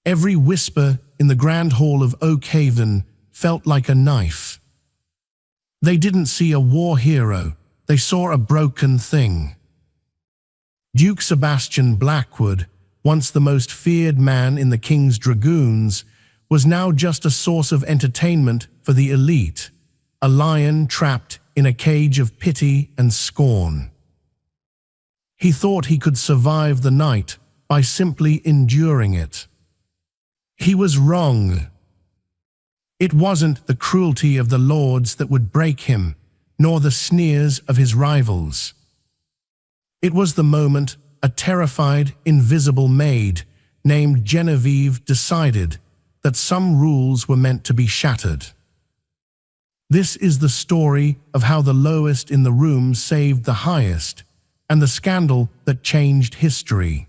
Every whisper in the grand hall of Oakhaven felt like a knife. They didn't see a war hero, they saw a broken thing. Duke Sebastian Blackwood, once the most feared man in the King's Dragoons, was now just a source of entertainment for the elite, a lion trapped in a cage of pity and scorn. He thought he could survive the night by simply enduring it. He was wrong. It wasn't the cruelty of the lords that would break him, nor the sneers of his rivals. It was the moment a terrified, invisible maid named Genevieve decided that some rules were meant to be shattered. This is the story of how the lowest in the room saved the highest, and the scandal that changed history.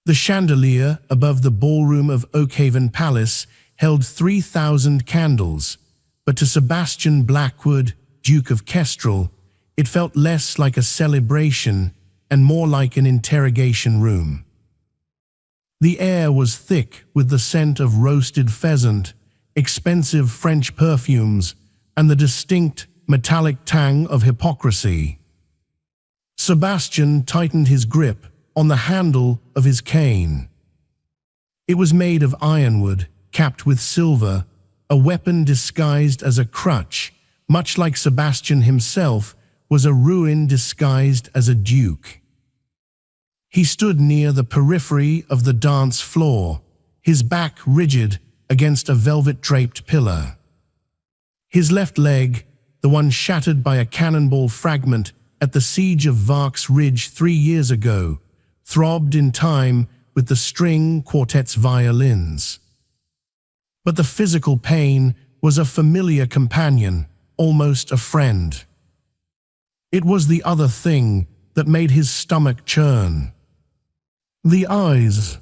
The chandelier above the ballroom of Oakhaven Palace held 3,000 candles, but to Sebastian Blackwood, Duke of Kestrel, it felt less like a celebration and more like an interrogation room. The air was thick with the scent of roasted pheasant, expensive French perfumes, and the distinct metallic tang of hypocrisy. Sebastian tightened his grip on the handle of his cane. It was made of ironwood, capped with silver, a weapon disguised as a crutch, much like Sebastian himself was a ruin disguised as a duke. He stood near the periphery of the dance floor, his back rigid against a velvet-draped pillar. His left leg, the one shattered by a cannonball fragment at the siege of Vark's Ridge 3 years ago, throbbed in time with the string quartet's violins. But the physical pain was a familiar companion, almost a friend. It was the other thing that made his stomach churn. The eyes.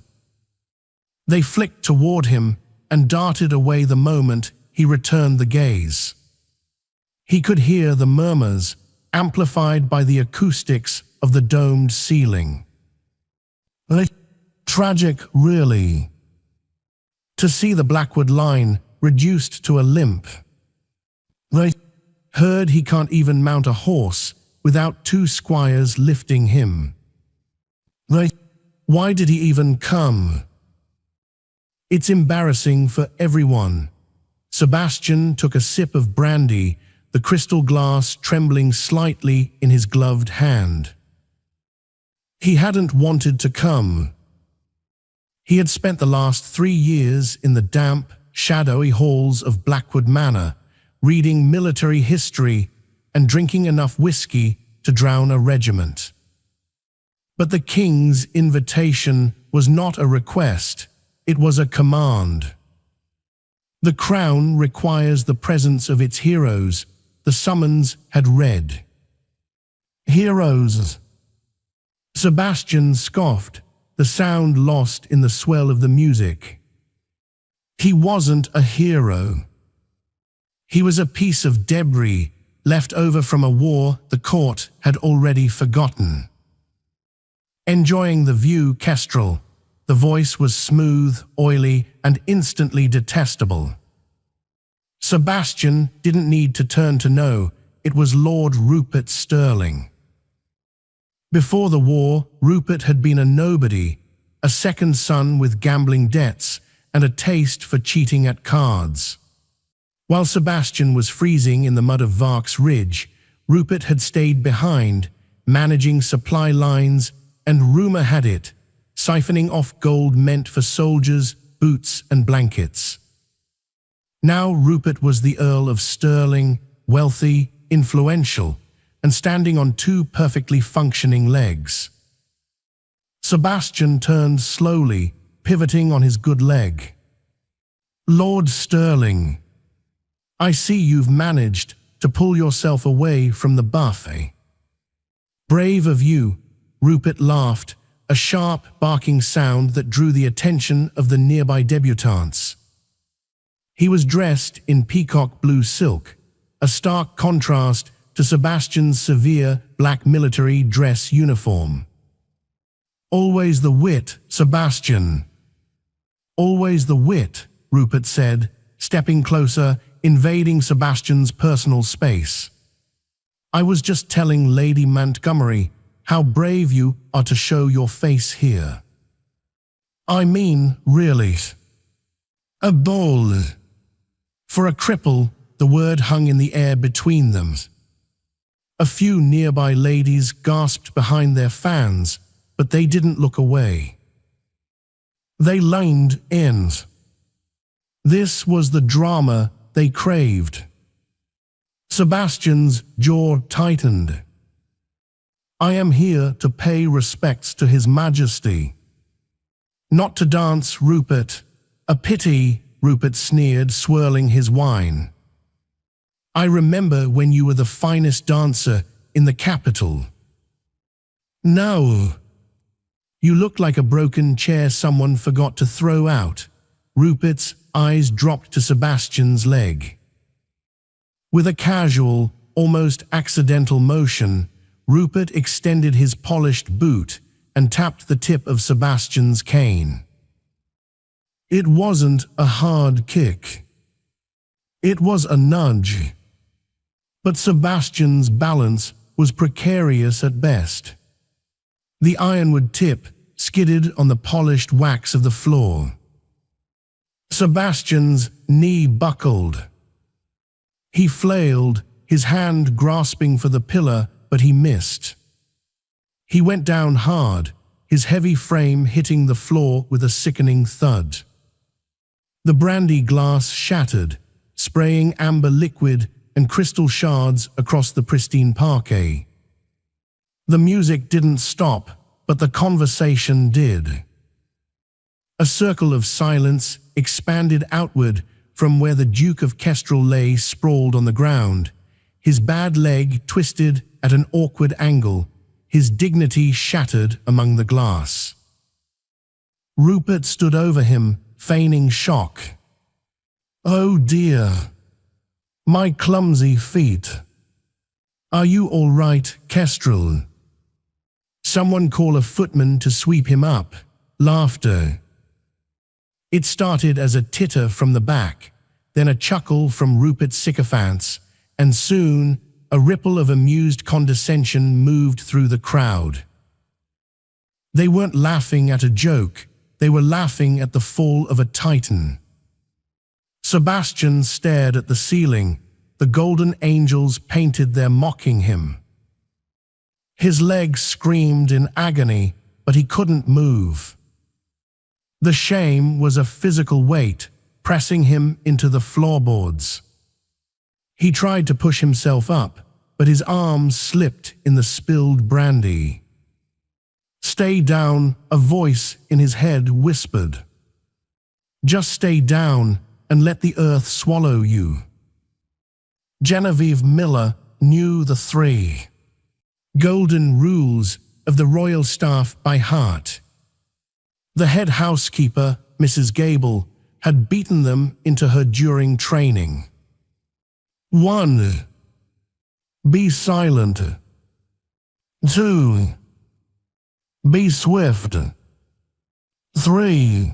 They flicked toward him and darted away the moment he returned the gaze. He could hear the murmurs, amplified by the acoustics of the domed ceiling. Tragic, really. To see the Blackwood line reduced to a limp. They heard he can't even mount a horse without 2 squires lifting him. Why did he even come? It's embarrassing for everyone. Sebastian took a sip of brandy, the crystal glass trembling slightly in his gloved hand. He hadn't wanted to come. He had spent the last 3 years in the damp, shadowy halls of Blackwood Manor, reading military history and drinking enough whiskey to drown a regiment. But the king's invitation was not a request, it was a command. The crown requires the presence of its heroes, the summons had read. Heroes. Sebastian scoffed, the sound lost in the swell of the music. He wasn't a hero. He was a piece of debris left over from a war the court had already forgotten. Enjoying the view, Kestrel. The voice was smooth, oily, and instantly detestable. Sebastian didn't need to turn to know, it was Lord Rupert Sterling. Before the war, Rupert had been a nobody, a second son with gambling debts and a taste for cheating at cards. While Sebastian was freezing in the mud of Vark's Ridge, Rupert had stayed behind, managing supply lines, and rumor had it, siphoning off gold meant for soldiers, boots, and blankets. Now Rupert was the Earl of Stirling, wealthy, influential, and standing on 2 perfectly functioning legs. Sebastian turned slowly, pivoting on his good leg. Lord Stirling, I see you've managed to pull yourself away from the buffet. Brave of you, Rupert laughed, a sharp, barking sound that drew the attention of the nearby debutantes. He was dressed in peacock blue silk, a stark contrast to Sebastian's severe black military dress uniform. Always the wit, Sebastian. Always the wit, Rupert said, stepping closer, invading Sebastian's personal space. I was just telling Lady Montgomery how brave you are to show your face here. I mean, really. A ball. For a cripple, the word hung in the air between them. A few nearby ladies gasped behind their fans, but they didn't look away. They leaned in. This was the drama they craved. Sebastian's jaw tightened. I am here to pay respects to His Majesty. Not to dance, Rupert. A pity, Rupert sneered, swirling his wine. I remember when you were the finest dancer in the capital. No. You look like a broken chair someone forgot to throw out. Rupert's eyes dropped to Sebastian's leg. With a casual, almost accidental motion, Rupert extended his polished boot and tapped the tip of Sebastian's cane. It wasn't a hard kick. It was a nudge. But Sebastian's balance was precarious at best. The ironwood tip skidded on the polished wax of the floor. Sebastian's knee buckled. He flailed, his hand grasping for the pillar, but he missed. He went down hard, his heavy frame hitting the floor with a sickening thud. The brandy glass shattered, spraying amber liquid and crystal shards across the pristine parquet. The music didn't stop, but the conversation did. A circle of silence expanded outward from where the Duke of Kestrel lay sprawled on the ground, his bad leg twisted at an awkward angle, his dignity shattered among the glass. Rupert stood over him, feigning shock. Oh dear, my clumsy feet. Are you all right, Kestrel? Someone call a footman to sweep him up. Laughter. It started as a titter from the back, then a chuckle from Rupert's sycophants, and soon a ripple of amused condescension moved through the crowd. They weren't laughing at a joke, they were laughing at the fall of a titan. Sebastian stared at the ceiling, the golden angels painted there mocking him. His legs screamed in agony, but he couldn't move. The shame was a physical weight, pressing him into the floorboards. He tried to push himself up, but his arms slipped in the spilled brandy. Stay down, a voice in his head whispered. Just stay down and let the earth swallow you. Genevieve Miller knew the 3 golden rules of the royal staff by heart. The head housekeeper, Mrs. Gable, had beaten them into her during training. 1. Be silent. 2. Be swift. 3.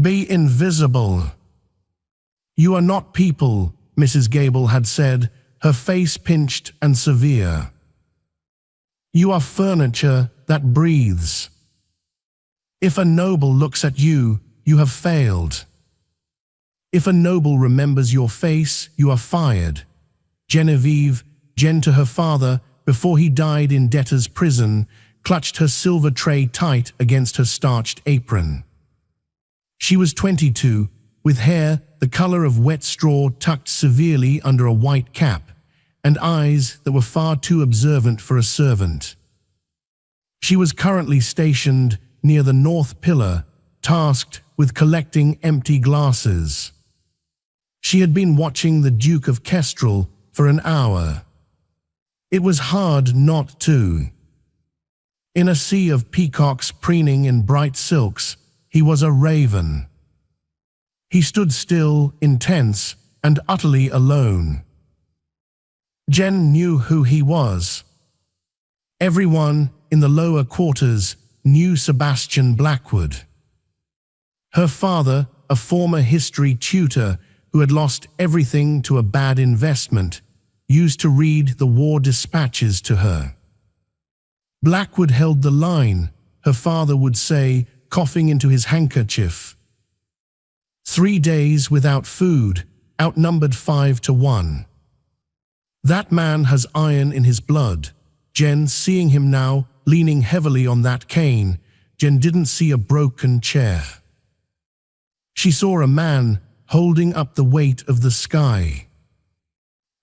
Be invisible. You are not people, Mrs. Gable had said, her face pinched and severe. You are furniture that breathes. If a noble looks at you, you have failed. If a noble remembers your face, you are fired. Genevieve, Jen to her father, before he died in debtor's prison, clutched her silver tray tight against her starched apron. She was 22, with hair the color of wet straw tucked severely under a white cap, and eyes that were far too observant for a servant. She was currently stationed near the north pillar, tasked with collecting empty glasses. She had been watching the Duke of Kestrel for an hour. It was hard not to. In a sea of peacocks preening in bright silks, he was a raven. He stood still, intense, and utterly alone. Jen knew who he was. Everyone in the lower quarters knew Sebastian Blackwood. Her father, a former history tutor who had lost everything to a bad investment, used to read the war dispatches to her. Blackwood held the line, her father would say, coughing into his handkerchief. 3 days without food, outnumbered 5-1. That man has iron in his blood. Jen, seeing him now, leaning heavily on that cane, Jen didn't see a broken chair. She saw a man holding up the weight of the sky.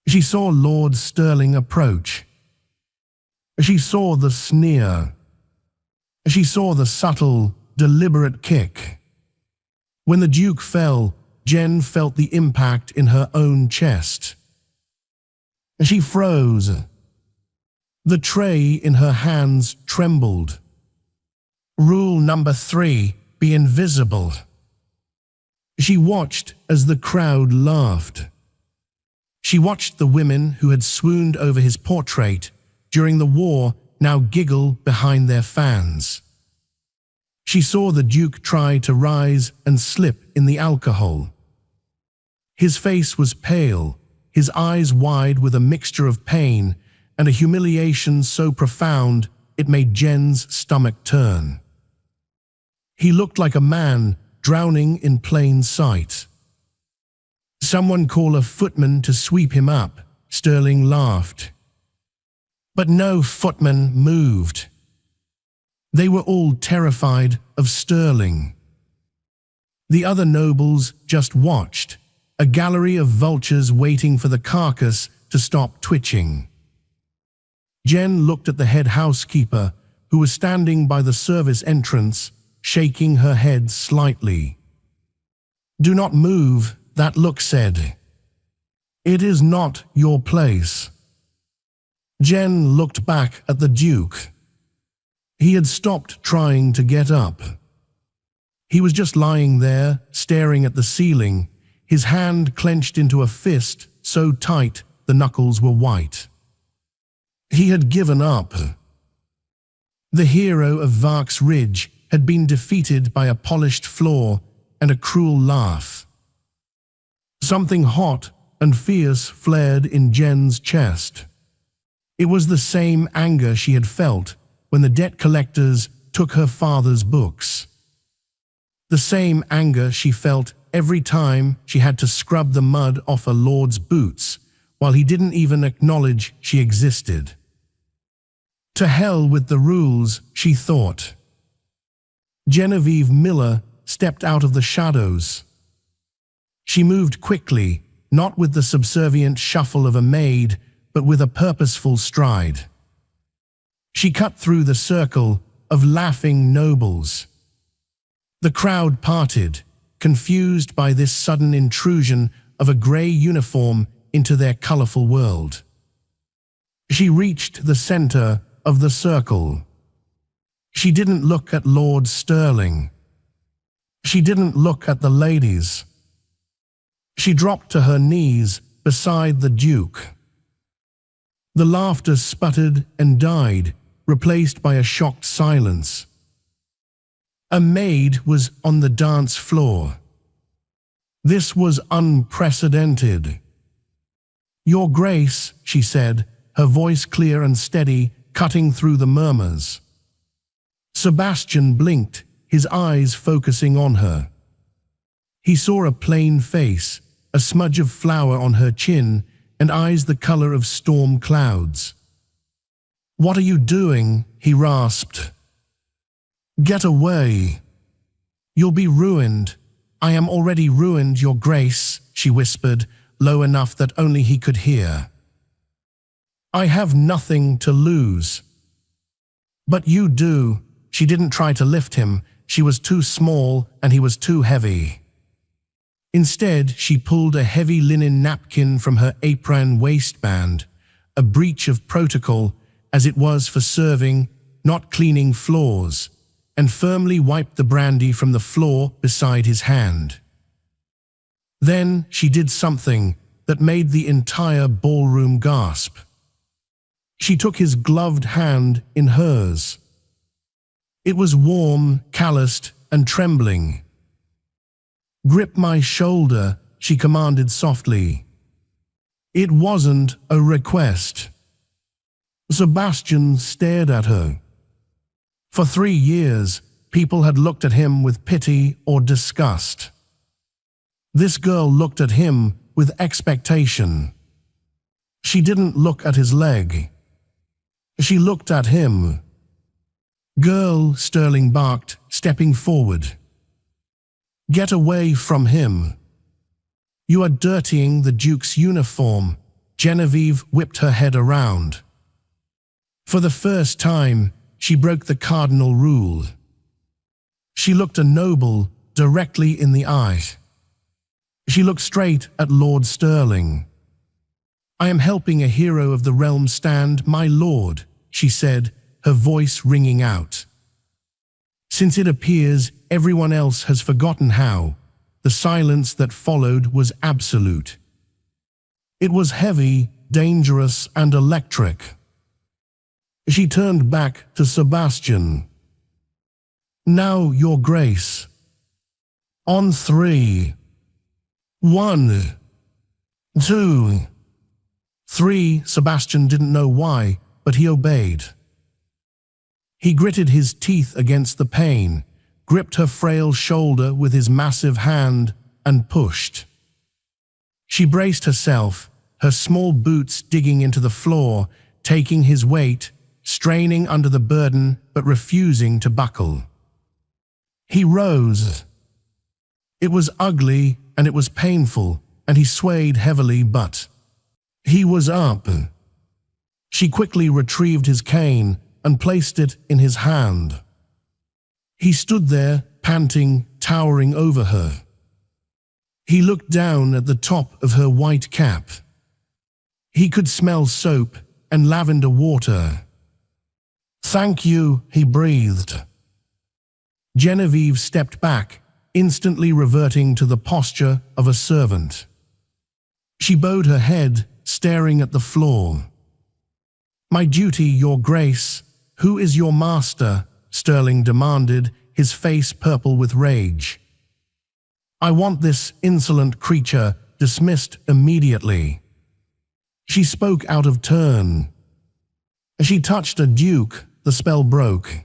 She saw Lord Sterling approach. She saw the sneer. She saw the subtle, deliberate kick. When the Duke fell, Jen felt the impact in her own chest. She froze. The tray in her hands trembled. Rule number 3, be invisible. She watched as the crowd laughed. She watched the women who had swooned over his portrait during the war now giggle behind their fans. She saw the Duke try to rise and slip in the alcohol. His face was pale, his eyes wide with a mixture of pain and a humiliation so profound it made Jen's stomach turn. He looked like a man drowning in plain sight. Someone call a footman to sweep him up, Sterling laughed. But no footman moved. They were all terrified of Sterling. The other nobles just watched, a gallery of vultures waiting for the carcass to stop twitching. Jen looked at the head housekeeper, who was standing by the service entrance, shaking her head slightly. "Do not move," that look said. "It is not your place." Jen looked back at the Duke. He had stopped trying to get up. He was just lying there, staring at the ceiling, his hand clenched into a fist so tight the knuckles were white. He had given up. The hero of Vark's Ridge had been defeated by a polished floor and a cruel laugh. Something hot and fierce flared in Jen's chest. It was the same anger she had felt when the debt collectors took her father's books. The same anger she felt every time she had to scrub the mud off a lord's boots while he didn't even acknowledge she existed. To hell with the rules, she thought. Genevieve Miller stepped out of the shadows. She moved quickly, not with the subservient shuffle of a maid, but with a purposeful stride. She cut through the circle of laughing nobles. The crowd parted, confused by this sudden intrusion of a grey uniform into their colourful world. She reached the centre of the circle. She didn't look at Lord Sterling. She didn't look at the ladies. She dropped to her knees beside the Duke. The laughter sputtered and died, replaced by a shocked silence. A maid was on the dance floor. This was unprecedented. "Your Grace," she said, her voice clear and steady, cutting through the murmurs. Sebastian blinked, his eyes focusing on her. He saw a plain face, a smudge of flour on her chin, and eyes the color of storm clouds. "What are you doing?" he rasped. "Get away. You'll be ruined. I am already ruined, Your Grace," she whispered, low enough that only he could hear. "I have nothing to lose." "But you do." She didn't try to lift him. She was too small and he was too heavy. Instead, she pulled a heavy linen napkin from her apron waistband, a breach of protocol as it was for serving, not cleaning floors, and firmly wiped the brandy from the floor beside his hand. Then she did something that made the entire ballroom gasp. She took his gloved hand in hers. It was warm, calloused, and trembling. Grip my shoulder, she commanded softly. It wasn't a request. Sebastian stared at her. For 3 years, people had looked at him with pity or disgust. This girl looked at him with expectation. She didn't look at his leg. She looked at him. Girl, Sterling barked, stepping forward. Get away from him. You are dirtying the Duke's uniform. Genevieve whipped her head around. For the first time, she broke the cardinal rule. She looked a noble directly in the eye. She looked straight at Lord Sterling. I am helping a hero of the realm stand, my lord, she said, her voice ringing out. Since it appears everyone else has forgotten how, the silence that followed was absolute. It was heavy, dangerous, and electric. She turned back to Sebastian. Now, Your Grace. On 3. 1, 2, 3. Sebastian didn't know why, but he obeyed. He gritted his teeth against the pain, gripped her frail shoulder with his massive hand, and pushed. She braced herself, her small boots digging into the floor, taking his weight, straining under the burden but refusing to buckle. He rose. It was ugly and it was painful, and he swayed heavily, but he was up. She quickly retrieved his cane and placed it in his hand. He stood there, panting, towering over her. He looked down at the top of her white cap. He could smell soap and lavender water. Thank you, he breathed. Genevieve stepped back, instantly reverting to the posture of a servant. She bowed her head, staring at the floor. My duty, Your Grace. Who is your master? Sterling demanded, his face purple with rage. I want this insolent creature dismissed immediately. She spoke out of turn. As she touched a duke, the spell broke.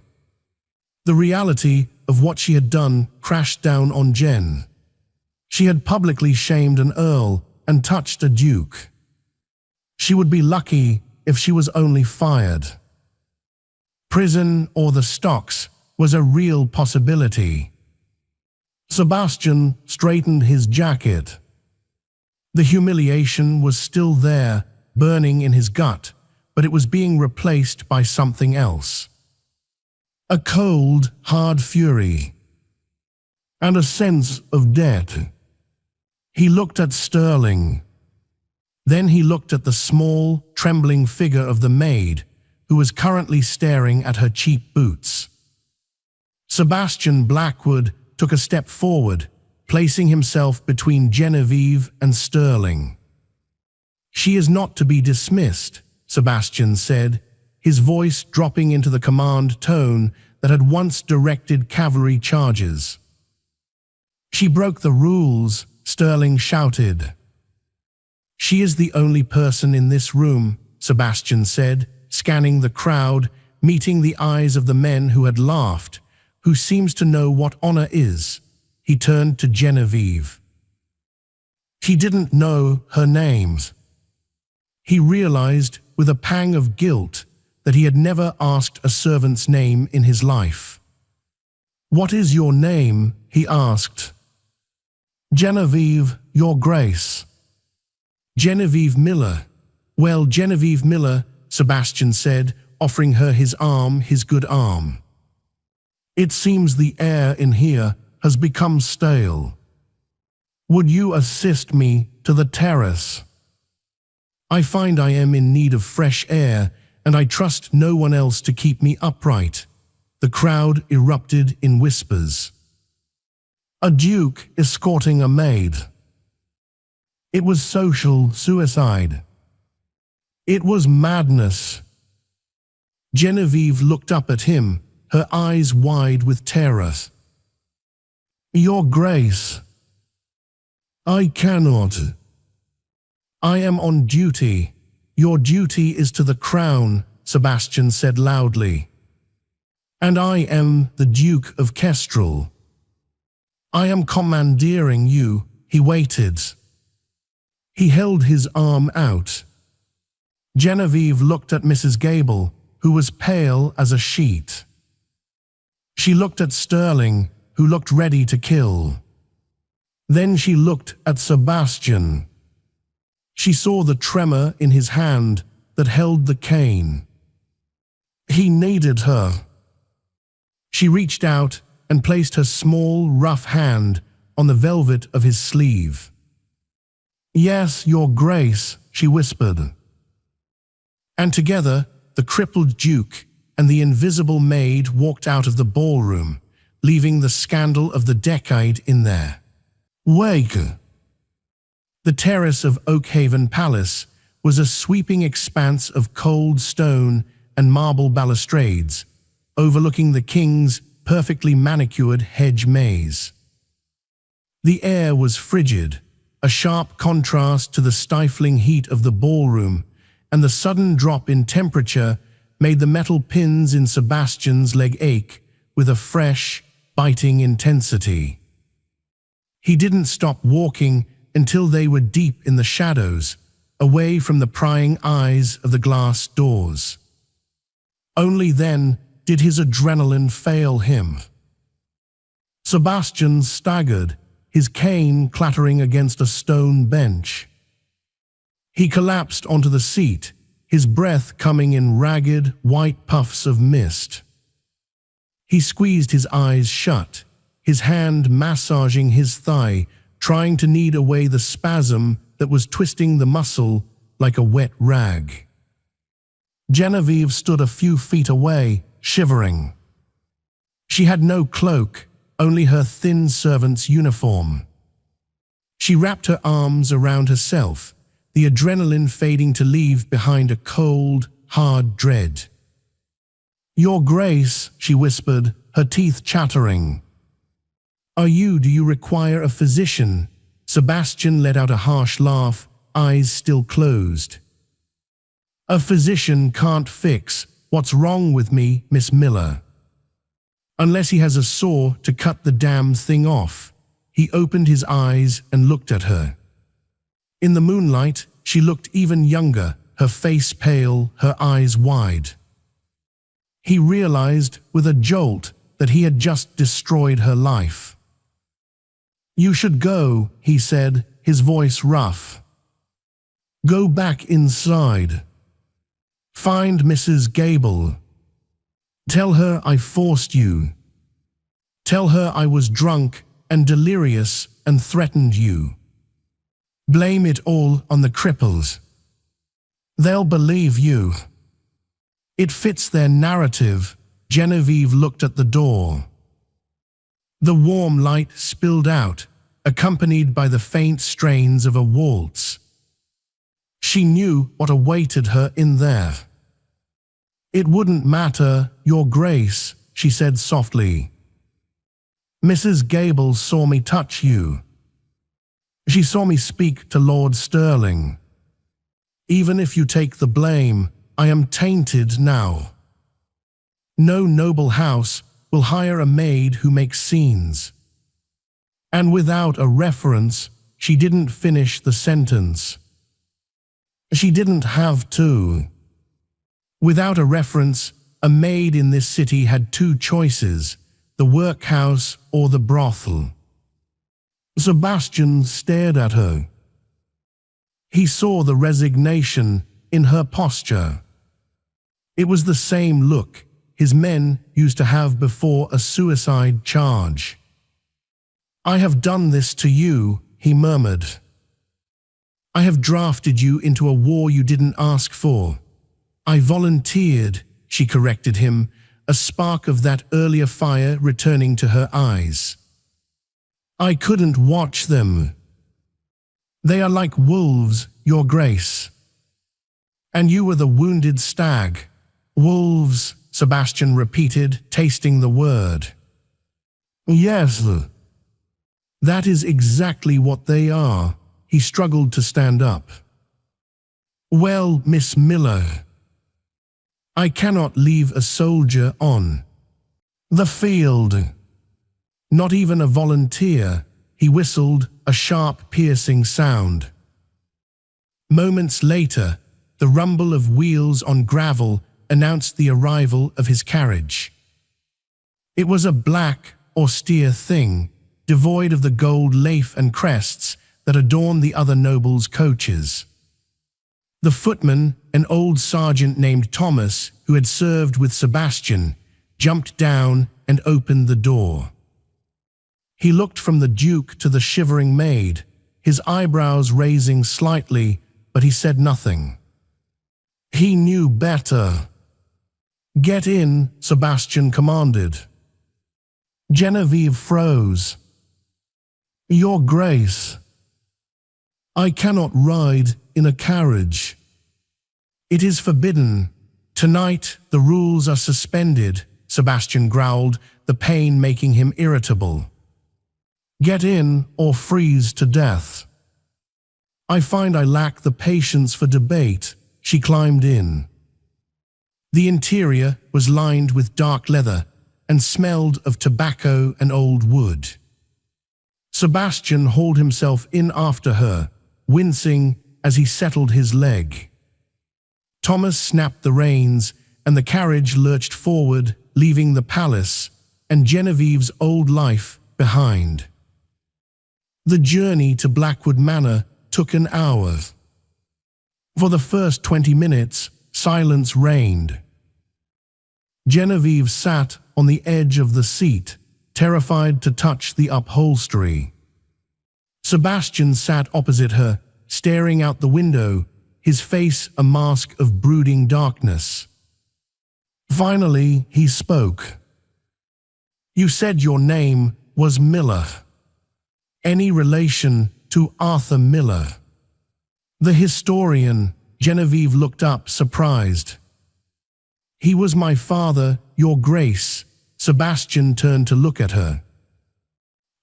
The reality of what she had done crashed down on Jen. She had publicly shamed an earl and touched a duke. She would be lucky if she was only fired. Prison or the stocks was a real possibility. Sebastian straightened his jacket. The humiliation was still there, burning in his gut, but it was being replaced by something else. A cold, hard fury. And a sense of debt. He looked at Sterling. Then he looked at the small, trembling figure of the maid, who was currently staring at her cheap boots. Sebastian Blackwood took a step forward, placing himself between Genevieve and Sterling. She is not to be dismissed, Sebastian said, his voice dropping into the command tone that had once directed cavalry charges. She broke the rules, Sterling shouted. She is the only person in this room, Sebastian said, scanning the crowd, meeting the eyes of the men who had laughed, who seems to know what honor is. He turned to Genevieve. He didn't know her names. He realized with a pang of guilt that he had never asked a servant's name in his life. What is your name? He asked. Genevieve, Your Grace. Genevieve Miller. Well, Genevieve Miller, Sebastian said, offering her his arm, his good arm. It seems the air in here has become stale. Would you assist me to the terrace? I find I am in need of fresh air, and I trust no one else to keep me upright. The crowd erupted in whispers. A duke escorting a maid. It was social suicide. It was madness. Genevieve looked up at him, her eyes wide with terror. Your Grace. I cannot. I am on duty. Your duty is to the crown, Sebastian said loudly. And I am the Duke of Kestrel. I am commandeering you. He waited. He held his arm out. Genevieve looked at Mrs. Gable, who was pale as a sheet. She looked at Sterling, who looked ready to kill. Then she looked at Sebastian. She saw the tremor in his hand that held the cane. He needed her. She reached out and placed her small, rough hand on the velvet of his sleeve. Yes, Your Grace, she whispered. And together, the crippled Duke and the invisible maid walked out of the ballroom, leaving the scandal of the decade in there. Wake! The terrace of Oakhaven Palace was a sweeping expanse of cold stone and marble balustrades, overlooking the king's perfectly manicured hedge maze. The air was frigid, a sharp contrast to the stifling heat of the ballroom, and the sudden drop in temperature made the metal pins in Sebastian's leg ache with a fresh, biting intensity. He didn't stop walking until they were deep in the shadows, away from the prying eyes of the glass doors. Only then did his adrenaline fail him. Sebastian staggered, his cane clattering against a stone bench. He collapsed onto the seat, his breath coming in ragged, white puffs of mist. He squeezed his eyes shut, his hand massaging his thigh, trying to knead away the spasm that was twisting the muscle like a wet rag. Genevieve stood a few feet away, shivering. She had no cloak, only her thin servant's uniform. She wrapped her arms around herself, the adrenaline fading to leave behind a cold, hard dread. Your Grace, she whispered, her teeth chattering. Do you require a physician? Sebastian let out a harsh laugh, eyes still closed. A physician can't fix what's wrong with me, Miss Miller. Unless he has a saw to cut the damn thing off. He opened his eyes and looked at her. In the moonlight, she looked even younger, her face pale, her eyes wide. He realized with a jolt that he had just destroyed her life. You should go, he said, his voice rough. Go back inside. Find Mrs. Gable. Tell her I forced you. Tell her I was drunk and delirious and threatened you. Blame it all on the cripples. They'll believe you. It fits their narrative. Genevieve looked at the door. The warm light spilled out, accompanied by the faint strains of a waltz. She knew what awaited her in there. It wouldn't matter, Your Grace, she said softly. Mrs. Gable saw me touch you. She saw me speak to Lord Sterling. Even if you take the blame, I am tainted now. No noble house will hire a maid who makes scenes. And without a reference, she didn't finish the sentence. She didn't have to. Without a reference, a maid in this city had two choices, the workhouse or the brothel. Sebastian stared at her. He saw the resignation in her posture. It was the same look his men used to have before a suicide charge. I have done this to you, he murmured. I have drafted you into a war you didn't ask for. I volunteered, she corrected him, a spark of that earlier fire returning to her eyes. I couldn't watch them. They are like wolves, Your Grace. And you were the wounded stag. Wolves, Sebastian repeated, tasting the word. Yes. That is exactly what they are. He struggled to stand up. Well, Miss Miller, I cannot leave a soldier on the field. Not even a volunteer. He whistled, a sharp, piercing sound. Moments later, the rumble of wheels on gravel announced the arrival of his carriage. It was a black, austere thing, devoid of the gold lace and crests that adorn the other nobles' coaches. The footman, an old sergeant named Thomas, who had served with Sebastian, jumped down and opened the door. He looked from the Duke to the shivering maid, his eyebrows raising slightly, but he said nothing. He knew better. Get in, Sebastian commanded. Genevieve froze. Your Grace, I cannot ride in a carriage. It is forbidden. Tonight the rules are suspended, Sebastian growled, the pain making him irritable. Get in or freeze to death. I find I lack the patience for debate. She climbed in. The interior was lined with dark leather and smelled of tobacco and old wood. Sebastian hauled himself in after her, wincing as he settled his leg. Thomas snapped the reins, and the carriage lurched forward, leaving the palace and Genevieve's old life behind. The journey to Blackwood Manor took an hour. For the first 20 minutes, silence reigned. Genevieve sat on the edge of the seat, terrified to touch the upholstery. Sebastian sat opposite her, staring out the window, his face a mask of brooding darkness. Finally, he spoke. You said your name was Miller. Any relation to Arthur Miller? The historian, Genevieve looked up, surprised. He was my father, Your Grace. Sebastian turned to look at her.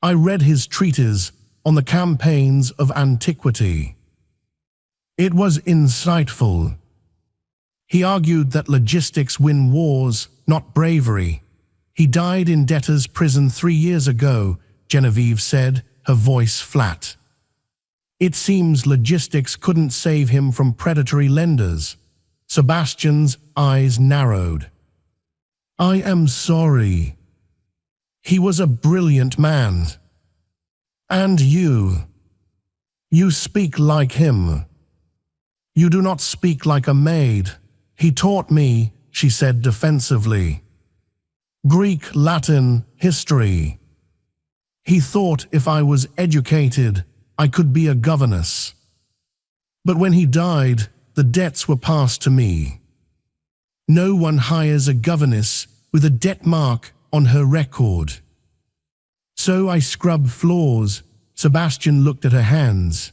I read his treatise on the campaigns of antiquity. It was insightful. He argued that logistics win wars, not bravery. He died in debtor's prison 3 years ago, Genevieve said, her voice flat. It seems logistics couldn't save him from predatory lenders. Sebastian's eyes narrowed. I am sorry. He was a brilliant man. And you speak like him. You do not speak like a maid. He taught me, she said defensively. Greek, Latin, history. He thought if I was educated, I could be a governess. But when he died, the debts were passed to me. No one hires a governess with a debt mark on her record. So I scrubbed floors. Sebastian looked at her hands.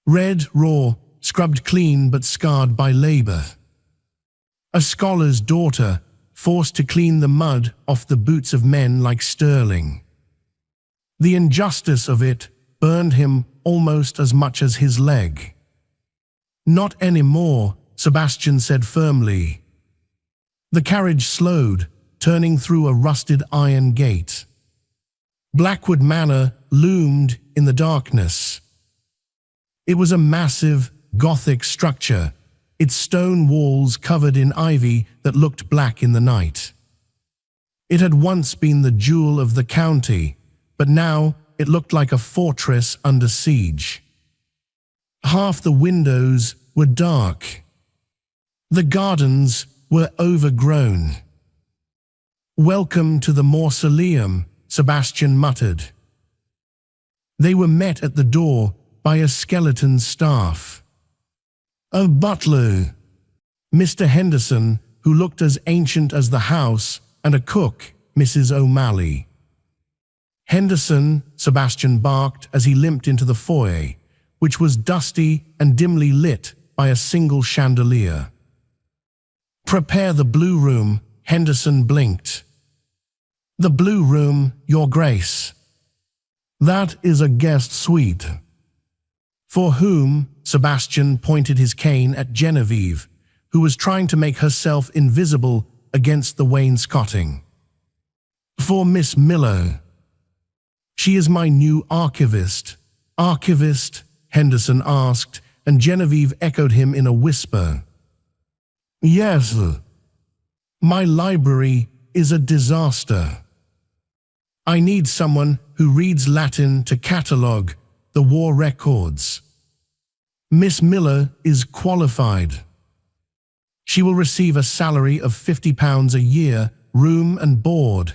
Red, raw, scrubbed clean but scarred by labor. A scholar's daughter, forced to clean the mud off the boots of men like Sterling. The injustice of it burned him almost as much as his leg. Not anymore, Sebastian said firmly. The carriage slowed, turning through a rusted iron gate. Blackwood Manor loomed in the darkness. It was a massive, Gothic structure, its stone walls covered in ivy that looked black in the night. It had once been the jewel of the county, but now it looked like a fortress under siege. Half the windows were dark. The gardens were overgrown. Welcome to the mausoleum, Sebastian muttered. They were met at the door by a skeleton staff. A butler, Mr. Henderson, who looked as ancient as the house, and a cook, Mrs. O'Malley. Henderson, Sebastian barked as he limped into the foyer, which was dusty and dimly lit by a single chandelier. Prepare the blue room, Henderson blinked. The blue room, Your Grace. That is a guest suite. For whom? Sebastian pointed his cane at Genevieve, who was trying to make herself invisible against the wainscoting. For Miss Miller. She is my new archivist. Archivist? Henderson asked, and Genevieve echoed him in a whisper. Yes. My library is a disaster. I need someone who reads Latin to catalogue the war records. Miss Miller is qualified. She will receive a salary of £50 a year, room and board.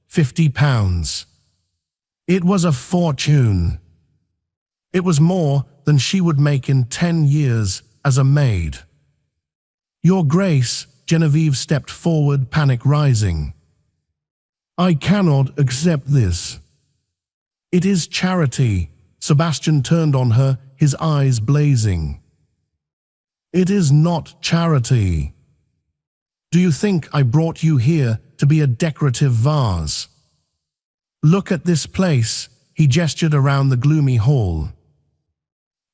£50. It was a fortune. It was more than she would make in 10 years as a maid. Your Grace, Genevieve stepped forward, panic rising. I cannot accept this. It is charity. Sebastian turned on her, his eyes blazing. It is not charity. Do you think I brought you here to be a decorative vase? Look at this place, he gestured around the gloomy hall.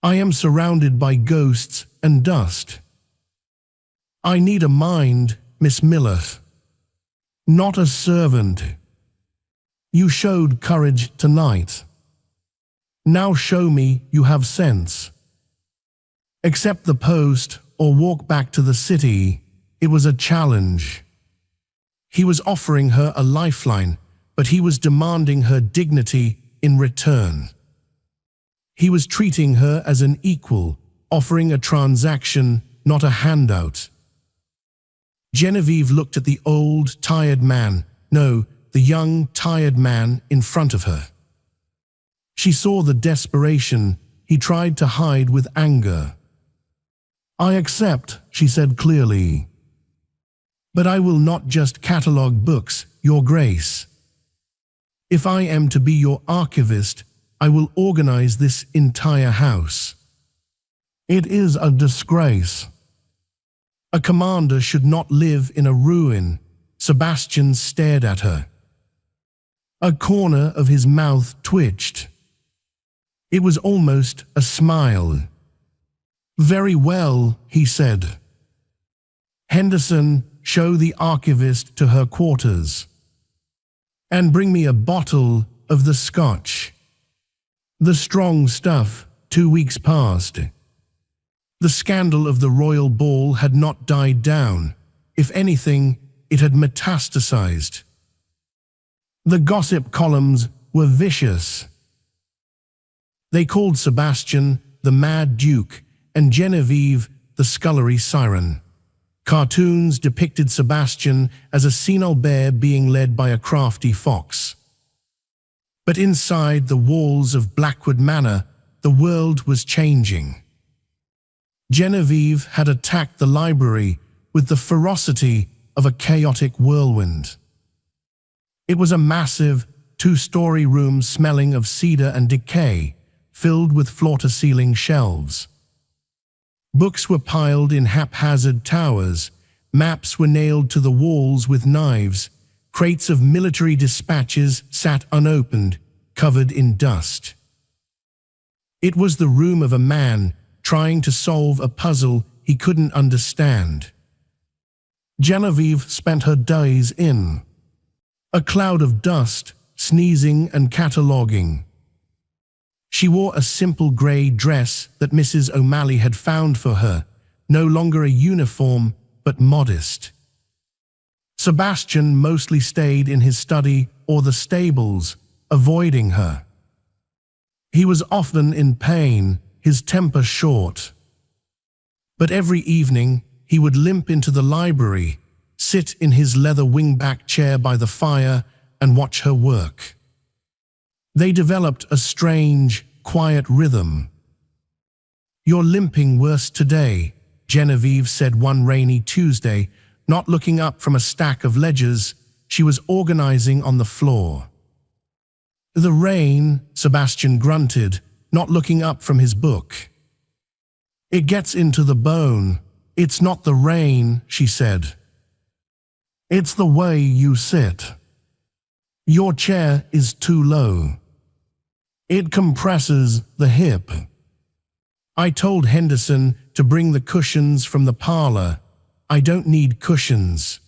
I am surrounded by ghosts and dust. I need a mind, Miss Miller. Not a servant. You showed courage tonight. Now show me you have sense. Accept the post or walk back to the city. It was a challenge. He was offering her a lifeline, but he was demanding her dignity in return. He was treating her as an equal, offering a transaction, not a handout. Genevieve looked at the old, tired man, no, the young, tired man in front of her. She saw the desperation he tried to hide with anger. I accept, she said clearly. But I will not just catalogue books, Your Grace. If I am to be your archivist, I will organize this entire house. It is a disgrace. A commander should not live in a ruin. Sebastian stared at her. A corner of his mouth twitched. It was almost a smile. Very well, he said. Henderson, show the archivist to her quarters. And bring me a bottle of the scotch. The strong stuff, 2 weeks past. The scandal of the royal ball had not died down. If anything, it had metastasized. The gossip columns were vicious. They called Sebastian the Mad Duke and Genevieve the Scullery Siren. Cartoons depicted Sebastian as a senile bear being led by a crafty fox. But inside the walls of Blackwood Manor, the world was changing. Genevieve had attacked the library with the ferocity of a chaotic whirlwind. It was a massive, 2-story room smelling of cedar and decay, filled with floor-to-ceiling shelves. Books were piled in haphazard towers, maps were nailed to the walls with knives, crates of military dispatches sat unopened, covered in dust. It was the room of a man trying to solve a puzzle he couldn't understand. Genevieve spent her days in a cloud of dust, sneezing and cataloguing. She wore a simple grey dress that Mrs. O'Malley had found for her, no longer a uniform, but modest. Sebastian mostly stayed in his study or the stables, avoiding her. He was often in pain, his temper short. But every evening, he would limp into the library, sit in his leather wingback chair by the fire, and watch her work. They developed a strange, quiet rhythm. You're limping worse today, Genevieve said one rainy Tuesday, not looking up from a stack of ledgers she was organizing on the floor. The rain, Sebastian grunted, not looking up from his book. It gets into the bone. It's not the rain, she said. It's the way you sit. Your chair is too low. It compresses the hip. I told Henderson to bring the cushions from the parlor. I don't need cushions.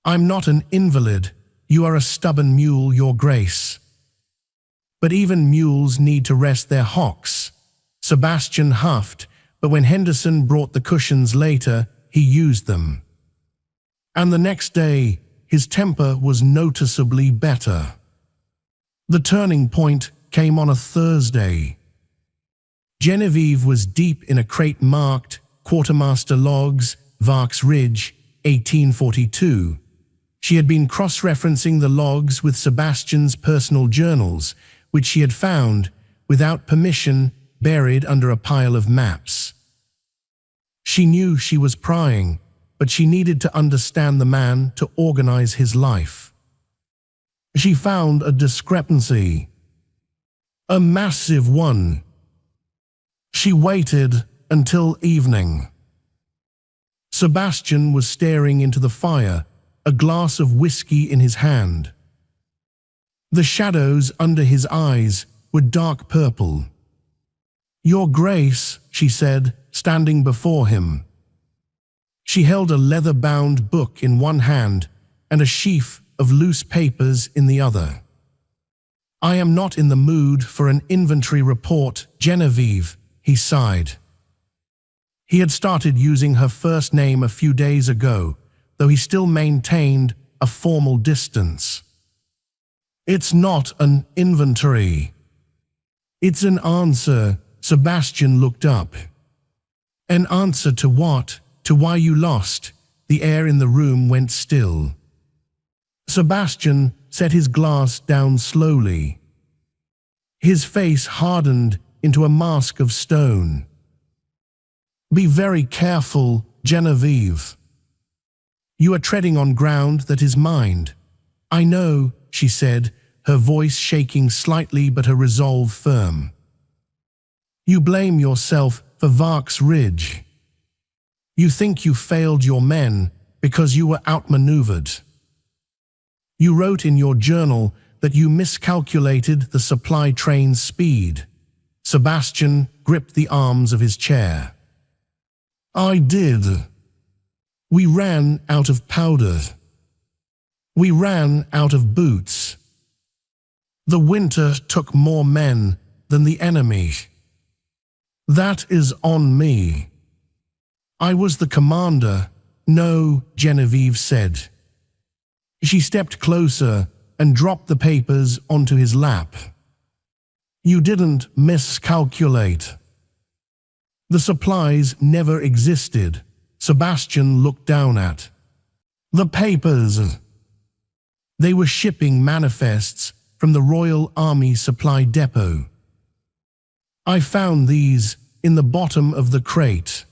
I'm not an invalid. You are a stubborn mule, Your Grace. But even mules need to rest their hocks. Sebastian huffed, but when Henderson brought the cushions later, he used them. And the next day, his temper was noticeably better. The turning point came on a Thursday. Genevieve was deep in a crate marked Quartermaster Logs, Varks Ridge, 1842. She had been cross-referencing the logs with Sebastian's personal journals, which she had found, without permission, buried under a pile of maps. She knew she was prying, but she needed to understand the man to organize his life. She found a discrepancy. A massive one. She waited until evening. Sebastian was staring into the fire, a glass of whiskey in his hand. The shadows under his eyes were dark purple. Your Grace, she said, standing before him. She held a leather-bound book in one hand and a sheaf of loose papers in the other. I am not in the mood for an inventory report, Genevieve, he sighed. He had started using her first name a few days ago, though he still maintained a formal distance. It's not an inventory. It's an answer. Sebastian looked up. An answer to what? To why you lost? The air in the room went still. Sebastian set his glass down slowly. His face hardened into a mask of stone. Be very careful, Genevieve. You are treading on ground that is mined. I know, she said, her voice shaking slightly but her resolve firm. You blame yourself for Varks Ridge. You think you failed your men because you were outmaneuvered. You wrote in your journal that you miscalculated the supply train's speed. Sebastian gripped the arms of his chair. I did. We ran out of powder. We ran out of boots. The winter took more men than the enemy. That is on me. I was the commander. No, Genevieve said. She stepped closer and dropped the papers onto his lap. You didn't miscalculate. The supplies never existed. Sebastian looked down at the papers. They were shipping manifests from the Royal Army Supply Depot. I found these in the bottom of the crate.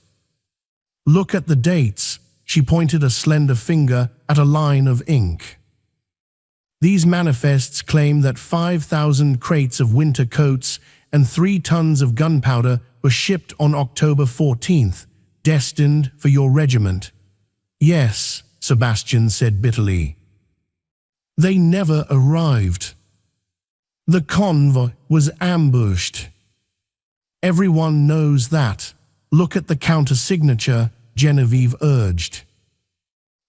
Look at the dates. She pointed a slender finger at a line of ink. These manifests claim that 5,000 crates of winter coats and 3 tons of gunpowder were shipped on October 14th, destined for your regiment. Yes, Sebastian said bitterly. They never arrived. The convoy was ambushed. Everyone knows that. Look at the counter-signature, Genevieve urged.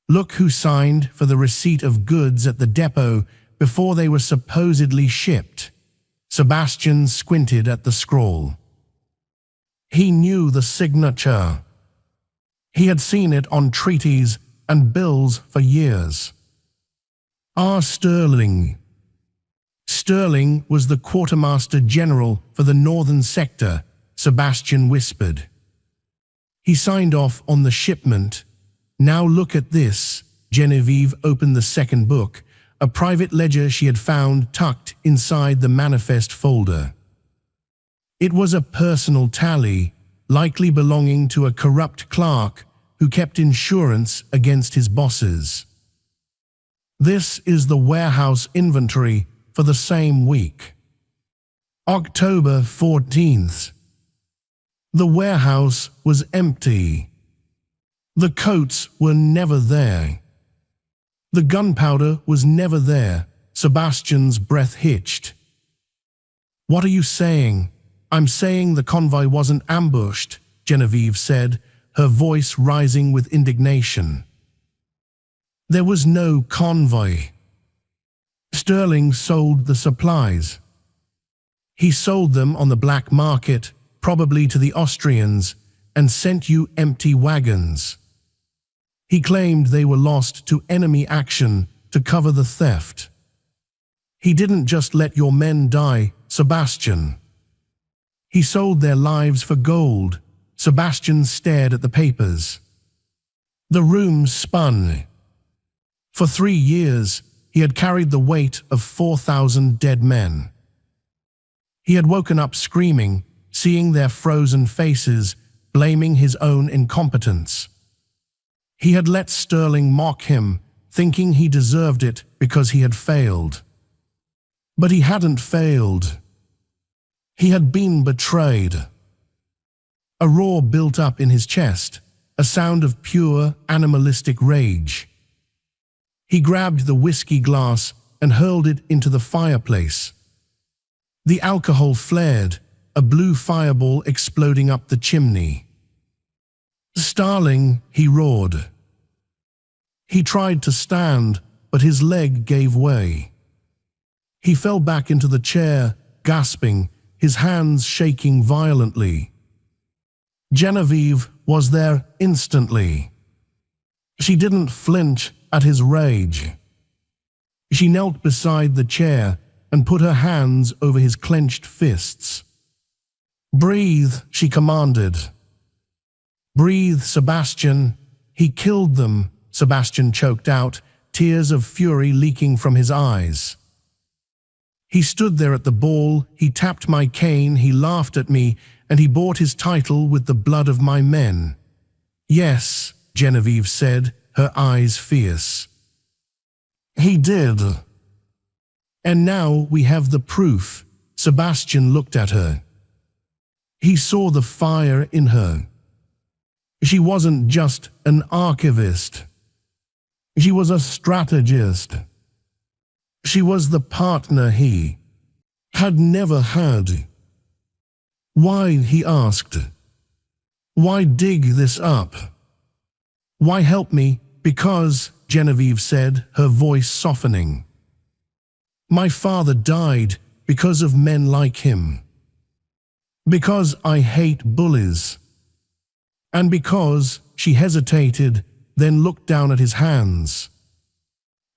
Look who signed for the receipt of goods at the depot before they were supposedly shipped. Sebastian squinted at the scrawl. He knew the signature. He had seen it on treaties and bills for years. R. Sterling. Sterling was the quartermaster general for the northern sector, Sebastian whispered. He signed off on the shipment. Now look at this. Genevieve opened the second book, a private ledger she had found tucked inside the manifest folder. It was a personal tally, likely belonging to a corrupt clerk who kept insurance against his bosses. This is the warehouse inventory for the same week. October 14th. The warehouse was empty. The coats were never there. The gunpowder was never there. Sebastian's breath hitched. What are you saying? I'm saying the convoy wasn't ambushed, Genevieve said, her voice rising with indignation. There was no convoy. Sterling sold the supplies. He sold them on the black market, probably to the Austrians, and sent you empty wagons. He claimed they were lost to enemy action to cover the theft. He didn't just let your men die, Sebastian. He sold their lives for gold. Sebastian stared at the papers. The room spun. For 3 years, he had carried the weight of 4,000 dead men. He had woken up screaming, seeing their frozen faces, blaming his own incompetence. He had let Sterling mock him, thinking he deserved it because he had failed. But he hadn't failed. He had been betrayed. A roar built up in his chest, a sound of pure, animalistic rage. He grabbed the whiskey glass and hurled it into the fireplace. The alcohol flared, a blue fireball exploding up the chimney. Starling, he roared. He tried to stand, but his leg gave way. He fell back into the chair, gasping, his hands shaking violently. Genevieve was there instantly. She didn't flinch at his rage. She knelt beside the chair and put her hands over his clenched fists. "Breathe," she commanded. "Breathe, Sebastian." "He killed them," Sebastian choked out, tears of fury leaking from his eyes. "He stood there at the ball, he tapped my cane, he laughed at me, and he bought his title with the blood of my men." "Yes," Genevieve said, her eyes fierce. "He did. And now we have the proof." Sebastian looked at her. He saw the fire in her. She wasn't just an archivist. She was a strategist. She was the partner he had never had. "Why?" he asked. "Why dig this up? Why help me?" "Because," Genevieve said, her voice softening, "my father died because of men like him. Because I hate bullies. And because," she hesitated, then looked down at his hands,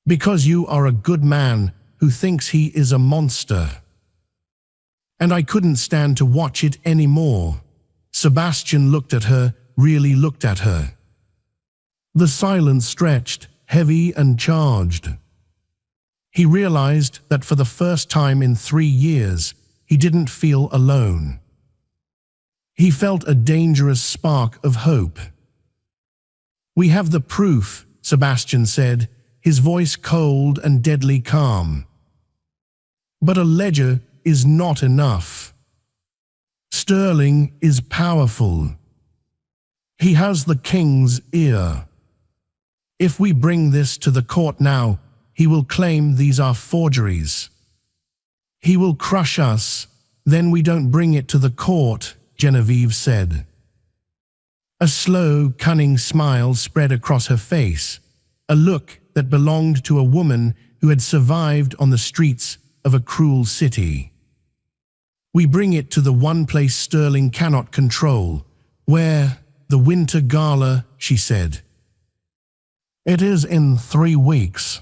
"because you are a good man who thinks he is a monster." And I couldn't stand to watch it anymore. Sebastian looked at her, really looked at her. The silence stretched, heavy and charged. He realized that for the first time in 3 years, he didn't feel alone. He felt a dangerous spark of hope. "We have the proof," Sebastian said, his voice cold and deadly calm. "But a ledger is not enough. Sterling is powerful. He has the king's ear. If we bring this to the court now, he will claim these are forgeries. He will crush us. Then we don't bring it to the court," Genevieve said. A slow, cunning smile spread across her face, a look that belonged to a woman who had survived on the streets of a cruel city. "We bring it to the one place Sterling cannot control, where the Winter Gala," she said. "It is in 3 weeks.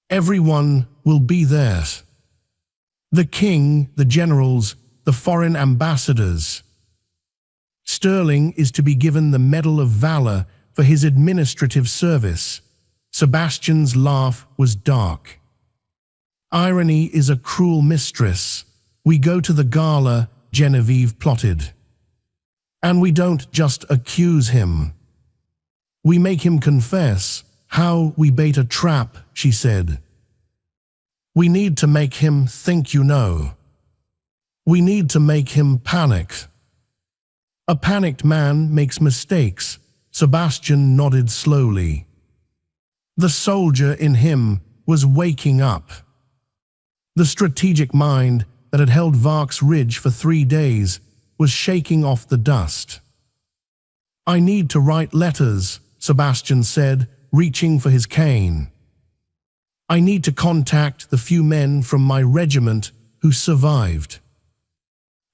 Everyone will be there. The king, the generals, the foreign ambassadors. Sterling is to be given the Medal of Valor for his administrative service." Sebastian's laugh was dark. "Irony is a cruel mistress. We go to the gala," Genevieve plotted. "And we don't just accuse him. We make him confess. How we bait a trap," she said. "We need to make him think, you know. We need to make him panic." "A panicked man makes mistakes," Sebastian nodded slowly. The soldier in him was waking up. The strategic mind, that had held Vark's Ridge for 3 days was shaking off the dust. "I need to write letters," Sebastian said, reaching for his cane. "I need to contact the few men from my regiment who survived.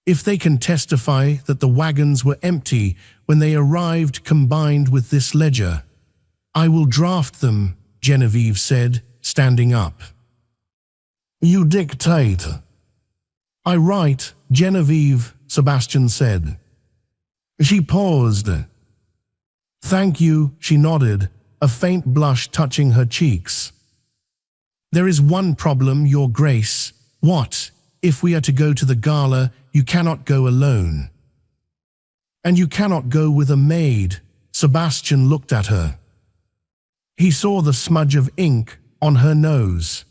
If they can testify that the wagons were empty when they arrived combined with this ledger, I will draft them," Genevieve said, standing up. "You dictate." "I write, Genevieve," Sebastian said. She paused. "Thank you," she nodded, a faint blush touching her cheeks. "There is one problem, Your Grace. What, if we are to go to the gala, you cannot go alone. And you cannot go with a maid." Sebastian looked at her. He saw the smudge of ink on her nose.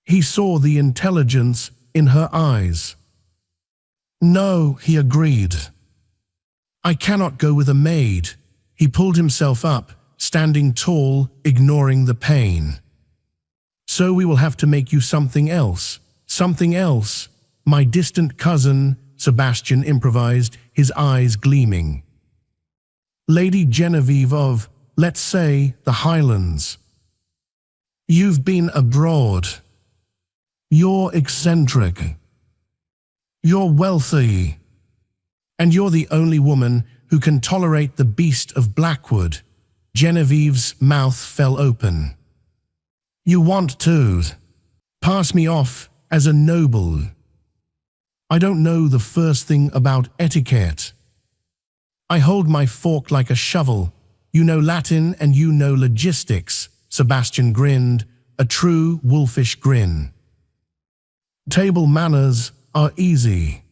He saw the intelligence in her eyes. "No," he agreed. "I cannot go with a maid." He pulled himself up, standing tall, ignoring the pain. "So we will have to make you something else. Something else. My distant cousin," Sebastian improvised, his eyes gleaming. "Lady Genevieve of, let's say, the Highlands. You've been abroad. You're eccentric. You're wealthy. And you're the only woman who can tolerate the beast of Blackwood." Genevieve's mouth fell open. "You want to pass me off as a noble. I don't know the first thing about etiquette. I hold my fork like a shovel. You know Latin and you know logistics." Sebastian grinned, a true wolfish grin. "Table manners are easy.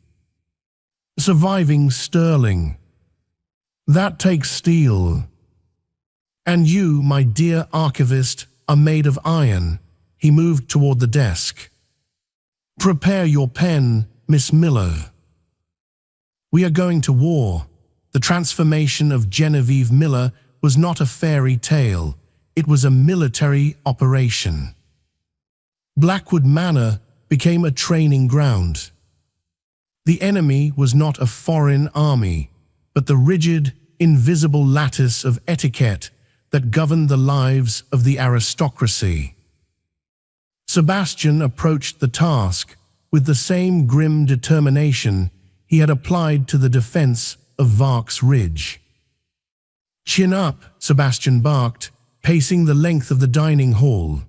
Surviving sterling. That takes steel. And you, my dear archivist, are made of iron." He moved toward the desk. "Prepare your pen, Miss Miller. We are going to war." The transformation of Genevieve Miller was not a fairy tale. It was a military operation. Blackwood Manor became a training ground. The enemy was not a foreign army, but the rigid, invisible lattice of etiquette that governed the lives of the aristocracy. Sebastian approached the task with the same grim determination he had applied to the defense of Vark's Ridge. "Chin up," Sebastian barked, pacing the length of the dining hall.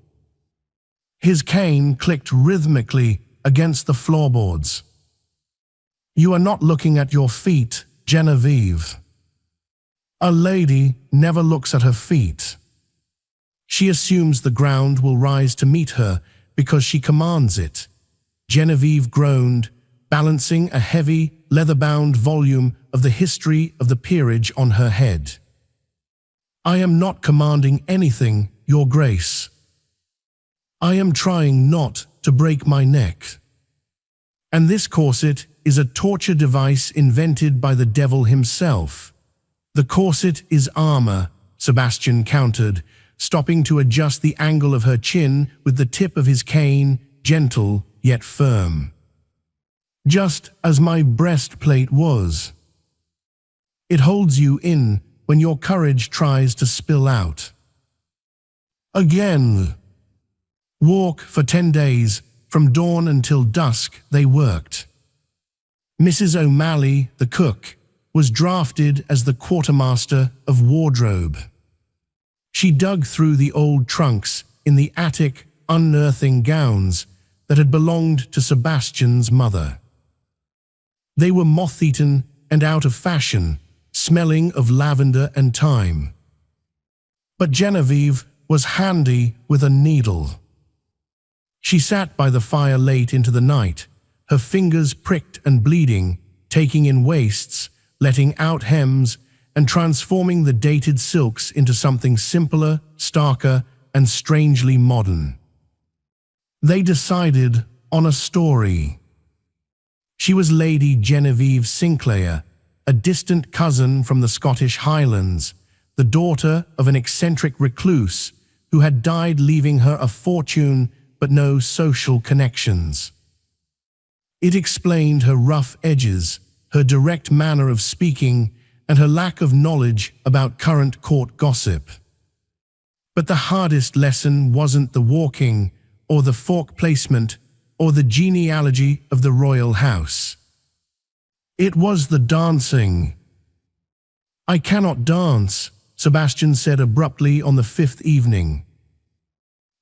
His cane clicked rhythmically against the floorboards. "You are not looking at your feet, Genevieve. A lady never looks at her feet. She assumes the ground will rise to meet her because she commands it." Genevieve groaned, balancing a heavy, leather-bound volume of the history of the peerage on her head. "I am not commanding anything, Your Grace. I am trying not to break my neck. And this corset is a torture device invented by the devil himself." "The corset is armor," Sebastian countered, stopping to adjust the angle of her chin with the tip of his cane, gentle yet firm. "Just as my breastplate was. It holds you in when your courage tries to spill out." Again. Walk for 10 days, from dawn until dusk they worked. Mrs. O'Malley, the cook, was drafted as the quartermaster of wardrobe. She dug through the old trunks in the attic, unearthing gowns that had belonged to Sebastian's mother. They were moth-eaten and out of fashion, smelling of lavender and thyme. But Genevieve was handy with a needle. She sat by the fire late into the night, her fingers pricked and bleeding, taking in waists, letting out hems, and transforming the dated silks into something simpler, starker, and strangely modern. They decided on a story. She was Lady Genevieve Sinclair, a distant cousin from the Scottish Highlands, the daughter of an eccentric recluse who had died leaving her a fortune but no social connections. It explained her rough edges, her direct manner of speaking, and her lack of knowledge about current court gossip. But the hardest lesson wasn't the walking, or the fork placement, or the genealogy of the royal house. It was the dancing. "I cannot dance," Sebastian said abruptly on the fifth evening.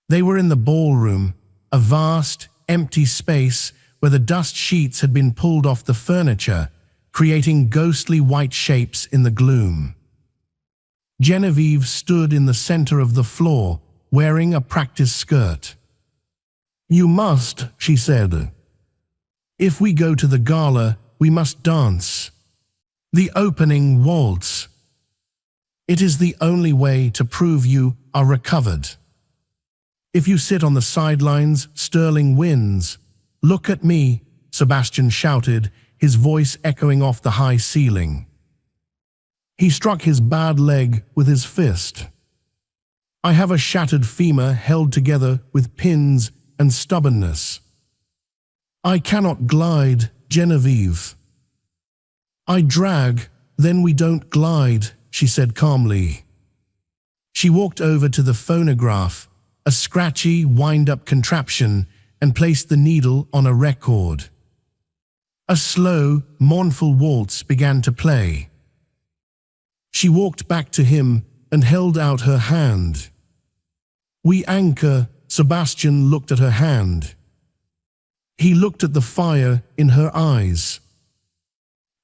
They were in the ballroom, a vast, empty space where the dust sheets had been pulled off the furniture, creating ghostly white shapes in the gloom. Genevieve stood in the center of the floor, wearing a practice skirt. "You must," she said. "If we go to the gala, we must dance. The opening waltz. It is the only way to prove you are recovered. If you sit on the sidelines, Sterling wins. Look at me," Sebastian shouted, his voice echoing off the high ceiling. He struck his bad leg with his fist. "I have a shattered femur held together with pins and stubbornness. I cannot glide, Genevieve." "I drag, then we don't glide," she said calmly. She walked over to the phonograph, a scratchy, wind-up contraption, and placed the needle on a record. A slow, mournful waltz began to play. She walked back to him and held out her hand. "We anchor," Sebastian looked at her hand. He looked at the fire in her eyes.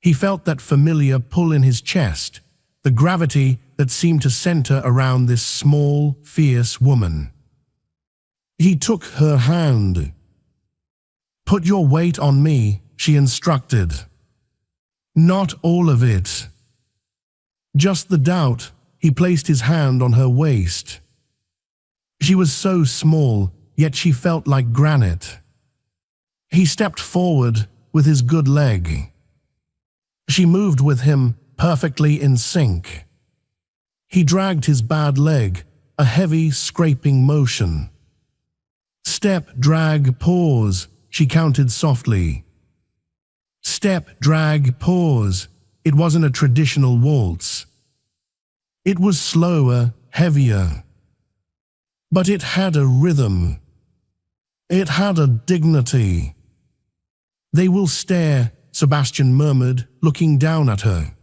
He felt that familiar pull in his chest, the gravity that seemed to center around this small, fierce woman. He took her hand. "Put your weight on me," she instructed. "Not all of it. Just the doubt." He placed his hand on her waist. She was so small, yet she felt like granite. He stepped forward with his good leg. She moved with him, perfectly in sync. He dragged his bad leg, a heavy, scraping motion. "Step, drag, pause," she counted softly. Step, drag, pause. It wasn't a traditional waltz. It was slower, heavier. But it had a rhythm. It had a dignity. "They will stare," Sebastian murmured, looking down at her.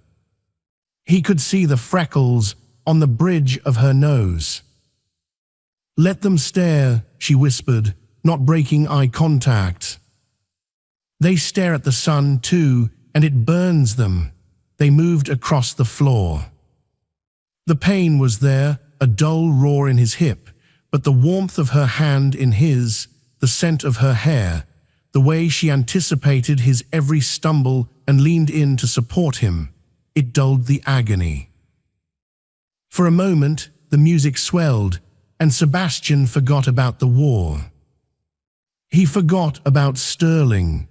He could see the freckles on the bridge of her nose. "Let them stare," she whispered, not breaking eye contact. "They stare at the sun too, and it burns them." They moved across the floor. The pain was there, a dull roar in his hip, but the warmth of her hand in his, the scent of her hair, the way she anticipated his every stumble and leaned in to support him, it dulled the agony. For a moment, the music swelled, and Sebastian forgot about the war. He forgot about Sterling.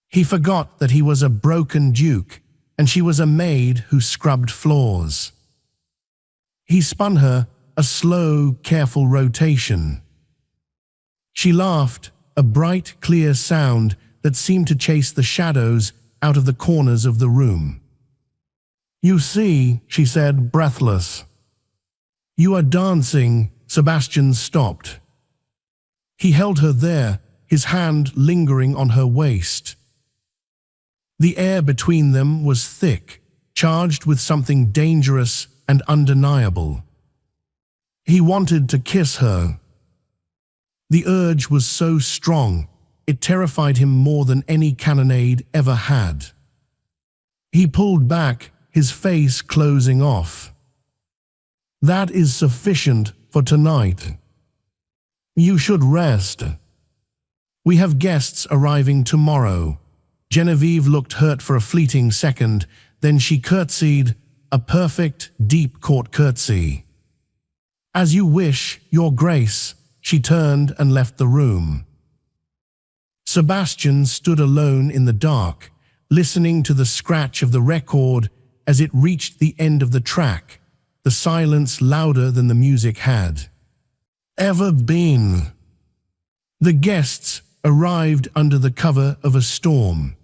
He forgot that he was a broken duke, and she was a maid who scrubbed floors. He spun her, a slow, careful rotation. She laughed, a bright, clear sound that seemed to chase the shadows out of the corners of the room. "You see," she said, breathless. "You are dancing." Sebastian stopped. He held her there, his hand lingering on her waist. The air between them was thick, charged with something dangerous and undeniable. He wanted to kiss her. The urge was so strong, it terrified him more than any cannonade ever had. He pulled back, his face closing off. "That is sufficient for tonight. You should rest. We have guests arriving tomorrow." Genevieve looked hurt for a fleeting second, then she curtsied, a perfect, deep court curtsy. "As you wish, Your Grace." She turned and left the room. Sebastian stood alone in the dark, listening to the scratch of the record as it reached the end of the track, the silence louder than the music had ever been. The guests arrived under the cover of a storm.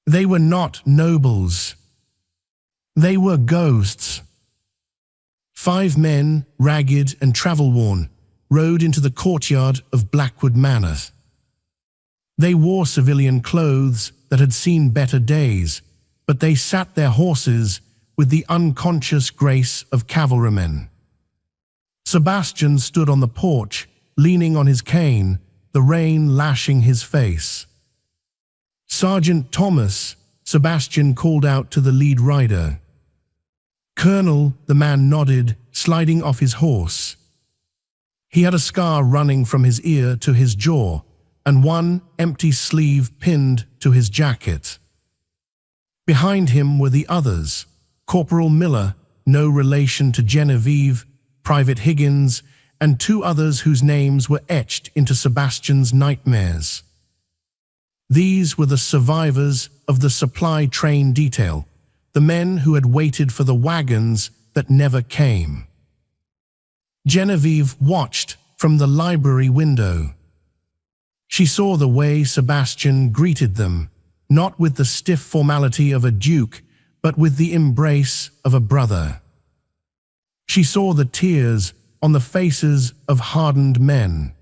They were not nobles. They were ghosts. 5 men, ragged and travel-worn, rode into the courtyard of Blackwood Manor. They wore civilian clothes that had seen better days, but they sat their horses with the unconscious grace of cavalrymen. Sebastian stood on the porch, leaning on his cane, the rain lashing his face. "Sergeant Thomas," Sebastian called out to the lead rider. "Colonel," the man nodded, sliding off his horse. He had a scar running from his ear to his jaw, and one empty sleeve pinned to his jacket. Behind him were the others: Corporal Miller, no relation to Genevieve, Private Higgins, and 2 others whose names were etched into Sebastian's nightmares. These were the survivors of the supply train detail, the men who had waited for the wagons that never came. Genevieve watched from the library window. She saw the way Sebastian greeted them, not with the stiff formality of a duke, but with the embrace of a brother. She saw the tears on the faces of hardened men.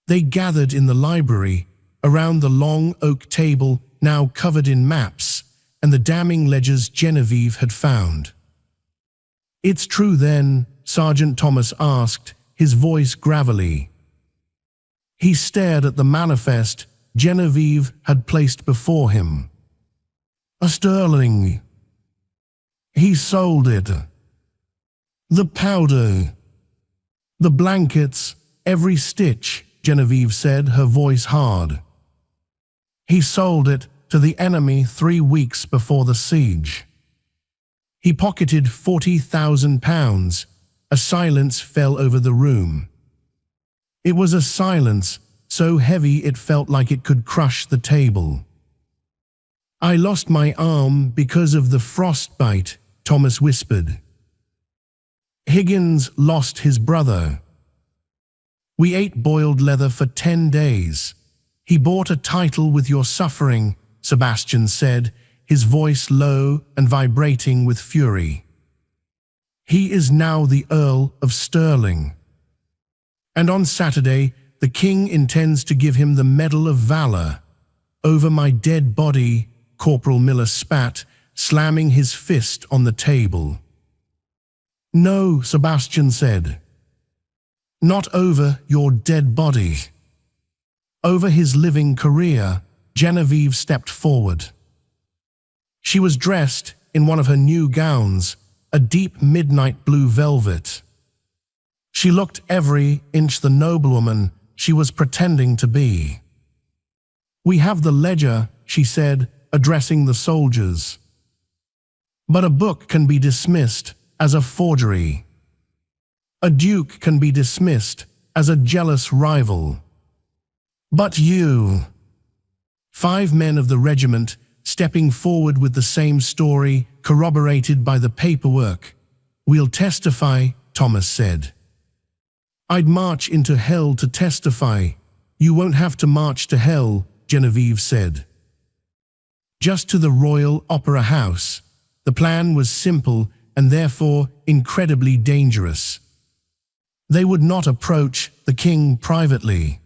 They gathered in the library, around the long oak table now covered in maps and the damning ledgers Genevieve had found. "It's true then?" Sergeant Thomas asked, his voice gravelly. He stared at the manifest Genevieve had placed before him. "A sterling. He sold it. The powder. The blankets, every stitch," Genevieve said, her voice hard. "He sold it to the enemy 3 weeks before the siege. He pocketed £40,000. A silence fell over the room. It was a silence so heavy it felt like it could crush the table. "I lost my arm because of the frostbite," Thomas whispered. "Higgins lost his brother. We ate boiled leather for 10 days. He bought a title with your suffering," Sebastian said, his voice low and vibrating with fury. "He is now the Earl of Stirling. And on Saturday, the king intends to give him the Medal of Valor. Over my dead body," Corporal Miller spat, slamming his fist on the table. "No," Sebastian said. "Not over your dead body. Over his living career." Genevieve stepped forward. She was dressed in one of her new gowns, a deep midnight blue velvet. She looked every inch the noblewoman she was pretending to be. "We have the ledger," she said, addressing the soldiers. "But a book can be dismissed as a forgery. A duke can be dismissed as a jealous rival. But you..." 5 men of the regiment stepping forward with the same story, corroborated by the paperwork. "We'll testify," Thomas said. "I'd march into hell to testify." "You won't have to march to hell," Genevieve said. "Just to the Royal Opera House." The plan was simple and therefore incredibly dangerous. They would not approach the king privately.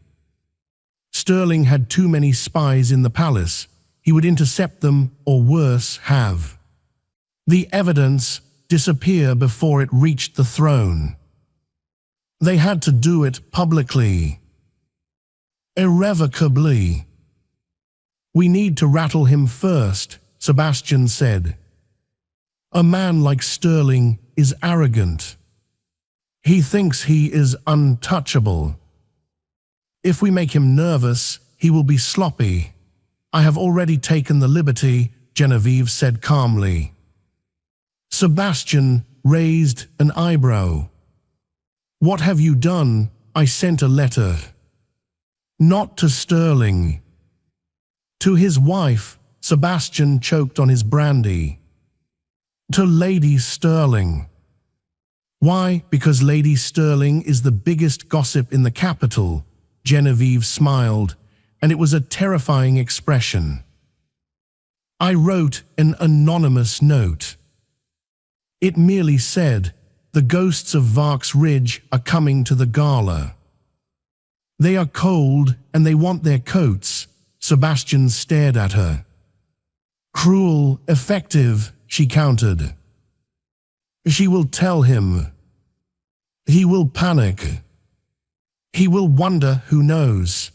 Stirling had too many spies in the palace. He would intercept them, or worse, have the evidence disappear before it reached the throne. They had to do it publicly, irrevocably. "We need to rattle him first," Sebastian said. "A man like Stirling is arrogant. He thinks he is untouchable. If we make him nervous, he will be sloppy." "I have already taken the liberty," Genevieve said calmly. Sebastian raised an eyebrow. "What have you done?" "I sent a letter." "Not to Stirling. To his wife." Sebastian choked on his brandy. "To Lady Stirling." "Why?" "Because Lady Stirling is the biggest gossip in the capital. Genevieve smiled, and it was a terrifying expression. I wrote an anonymous note. It merely said, "The ghosts of Vark's Ridge are coming to the gala. They are cold and they want their coats." Sebastian stared at her. "Cruel, effective," she countered. "She will tell him. He will panic. He will wonder who knows.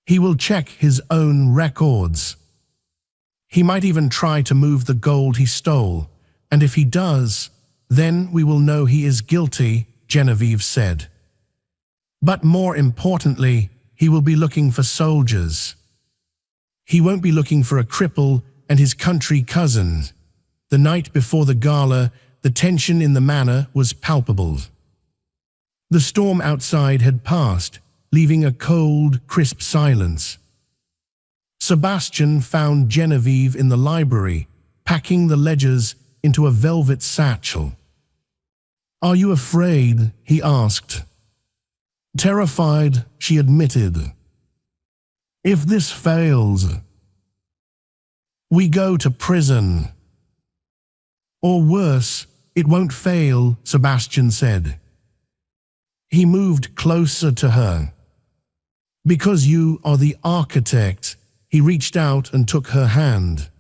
He will check his own records. He might even try to move the gold he stole, and if he does, then we will know he is guilty," Genevieve said. "But more importantly, he will be looking for soldiers. He won't be looking for a cripple and his country cousin." The night before the gala, the tension in the manor was palpable. The storm outside had passed, leaving a cold, crisp silence. Sebastian found Genevieve in the library, packing the ledgers into a velvet satchel. "Are you afraid?" he asked. "Terrified," she admitted. "If this fails, we go to prison. Or worse, it won't fail," Sebastian said. He moved closer to her. "Because you are the architect." He reached out and took her hand.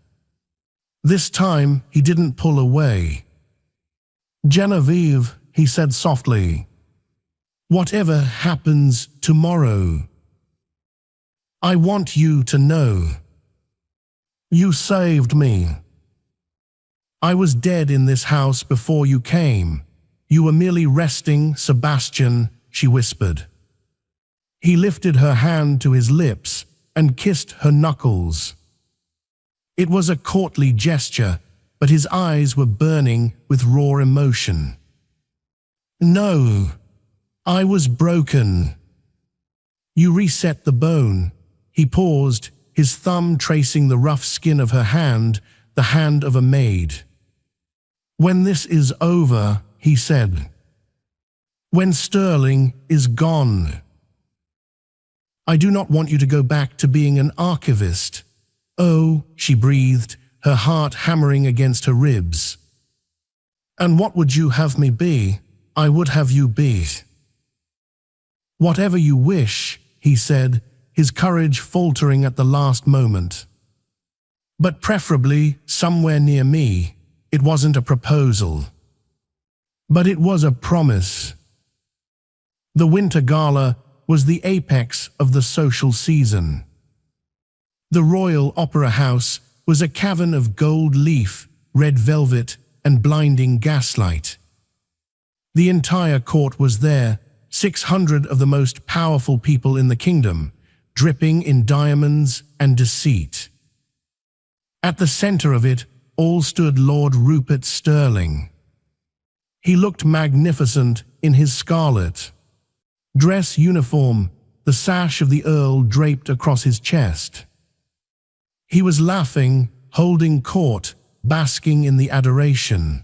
This time he didn't pull away. "Genevieve," he said softly, "whatever happens tomorrow, I want you to know. You saved me. I was dead in this house before you came. You were merely resting, Sebastian," she whispered. He lifted her hand to his lips and kissed her knuckles. It was a courtly gesture, but his eyes were burning with raw emotion. "No, I was broken. You reset the bone." He paused, his thumb tracing the rough skin of her hand, the hand of a maid. "When this is over," he said, "when Sterling is gone, I do not want you to go back to being an archivist." "Oh," she breathed, her heart hammering against her ribs. "And what would you have me be?" "I would have you be whatever you wish," he said, his courage faltering at the last moment. "But preferably somewhere near me." It wasn't a proposal, but it was a promise. The Winter Gala was the apex of the social season. The Royal Opera House was a cavern of gold leaf, red velvet, and blinding gaslight. The entire court was there, 600 of the most powerful people in the kingdom, dripping in diamonds and deceit. At the center of it all stood Lord Rupert Sterling. He looked magnificent in his scarlet dress uniform, the sash of the Earl draped across his chest. He was laughing, holding court, basking in the adoration.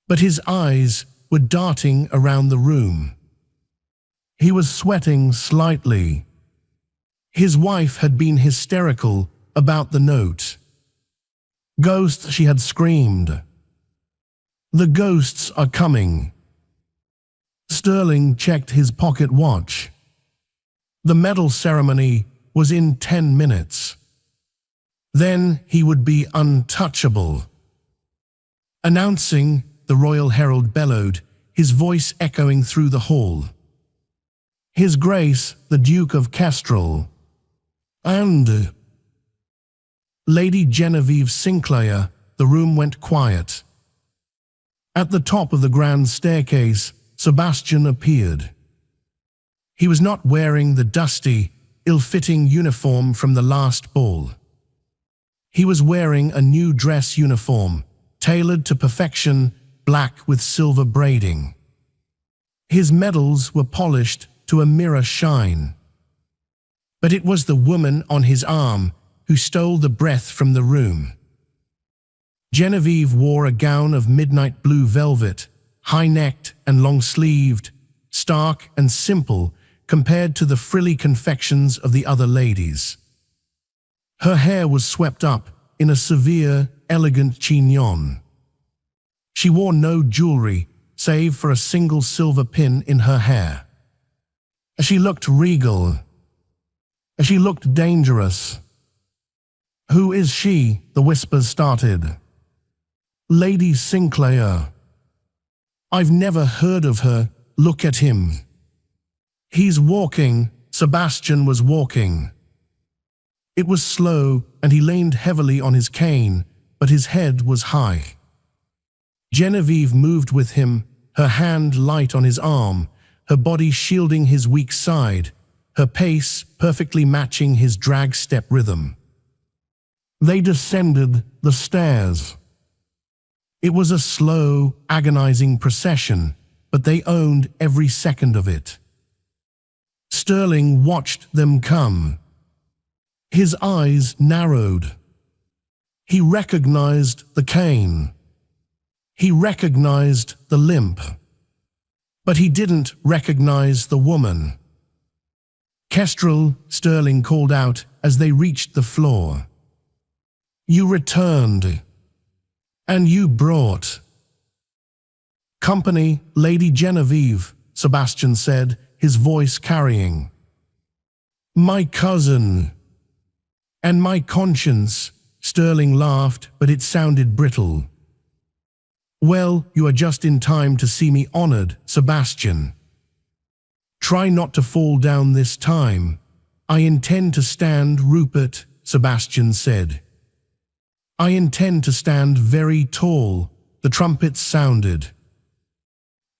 But his eyes were darting around the room. He was sweating slightly. His wife had been hysterical about the note. "Ghosts," she had screamed. "The ghosts are coming." Sterling checked his pocket watch. The medal ceremony was in 10 minutes. Then he would be untouchable. "Announcing," the royal herald bellowed, his voice echoing through the hall. "His Grace, the Duke of Kestrel, and Lady Genevieve Sinclair." The room went quiet. At the top of the grand staircase, Sebastian appeared. He was not wearing the dusty, ill-fitting uniform from the last ball. He was wearing a new dress uniform, tailored to perfection, black with silver braiding. His medals were polished to a mirror shine. But it was the woman on his arm who stole the breath from the room. Genevieve wore a gown of midnight blue velvet, high-necked and long-sleeved, stark and simple, compared to the frilly confections of the other ladies. Her hair was swept up in a severe, elegant chignon. She wore no jewelry, save for a single silver pin in her hair. She looked regal. She looked dangerous. "Who is she?" the whispers started. "Lady Sinclair." "I've never heard of her. Look at him." "He's walking." Sebastian was walking. It was slow, and he leaned heavily on his cane, but his head was high. Genevieve moved with him, her hand light on his arm, her body shielding his weak side, her pace perfectly matching his drag step rhythm. They descended the stairs. It was a slow, agonizing procession, but they owned every second of it. Sterling watched them come. His eyes narrowed. He recognized the cane. He recognized the limp. But he didn't recognize the woman. "Kestrel," Sterling called out as they reached the floor. "You returned. And you brought company, Lady Genevieve," Sebastian said, his voice carrying. "My cousin." "And my conscience," Sterling laughed, but it sounded brittle. "Well, you are just in time to see me honored, Sebastian. Try not to fall down this time." "I intend to stand, Rupert," Sebastian said. "I intend to stand very tall." The trumpets sounded.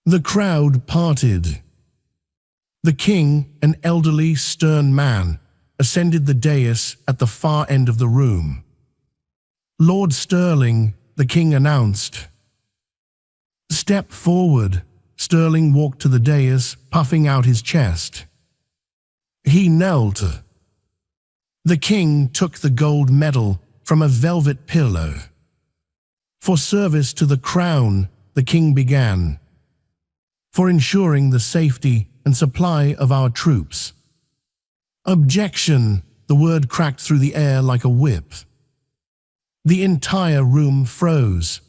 The crowd parted. The king, an elderly, stern man, ascended the dais at the far end of the room. "Lord Sterling," the king announced. "Step forward." Sterling walked to the dais, puffing out his chest. He knelt. The king took the gold medal from a velvet pillow. "For service to the crown," the king began. "For ensuring the safety and supply of our troops." "Objection!" The word cracked through the air like a whip. The entire room froze.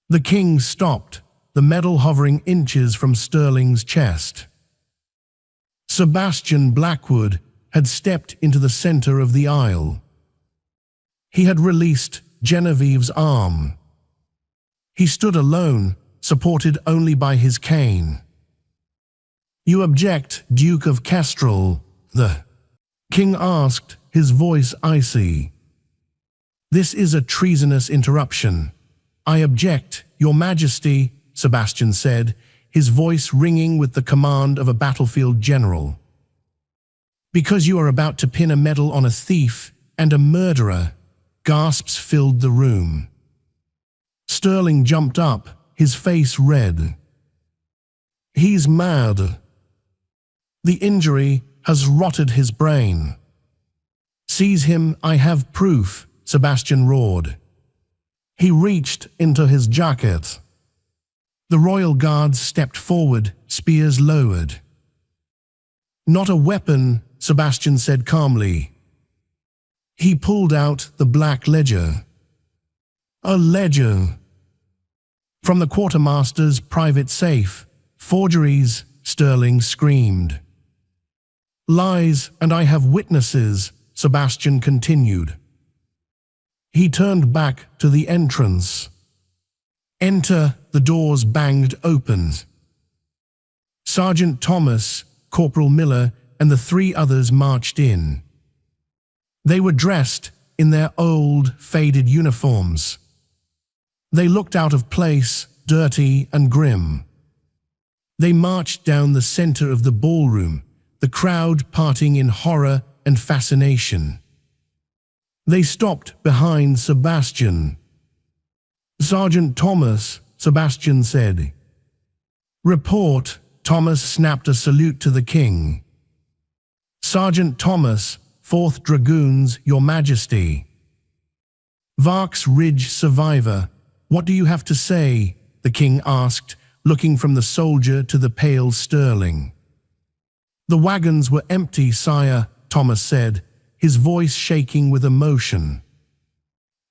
The king stopped, the medal hovering inches from Sterling's chest. Sebastian Blackwood had stepped into the center of the aisle. He had released Genevieve's arm. He stood alone, supported only by his cane. "You object, Duke of Kestrel?" the king asked, his voice icy. "This is a treasonous interruption." "I object, Your Majesty," Sebastian said, his voice ringing with the command of a battlefield general. "Because you are about to pin a medal on a thief and a murderer." Gasps filled the room. Sterling jumped up, his face red. "He's mad. The injury has rotted his brain." "Seize him, I have proof," Sebastian roared. He reached into his jacket. The royal guards stepped forward, spears lowered. "Not a weapon," Sebastian said calmly. He pulled out the black ledger. "A ledger." "From the quartermaster's private safe." "Forgeries," Sterling screamed. "Lies, and I have witnesses," Sebastian continued. He turned back to the entrance. "Enter." The doors banged open. Sergeant Thomas, Corporal Miller, and the three others marched in. They were dressed in their old, faded uniforms. They looked out of place, dirty and grim. They marched down the center of the ballroom, the crowd parting in horror and fascination. They stopped behind Sebastian. "Sergeant Thomas," Sebastian said. "Report." Thomas snapped a salute to the king. "Sergeant Thomas, 4th Dragoons, Your Majesty." "Vark's Ridge survivor, what do you have to say?" the king asked, looking from the soldier to the pale Sterling. The wagons were empty, sire, Thomas said, his voice shaking with emotion.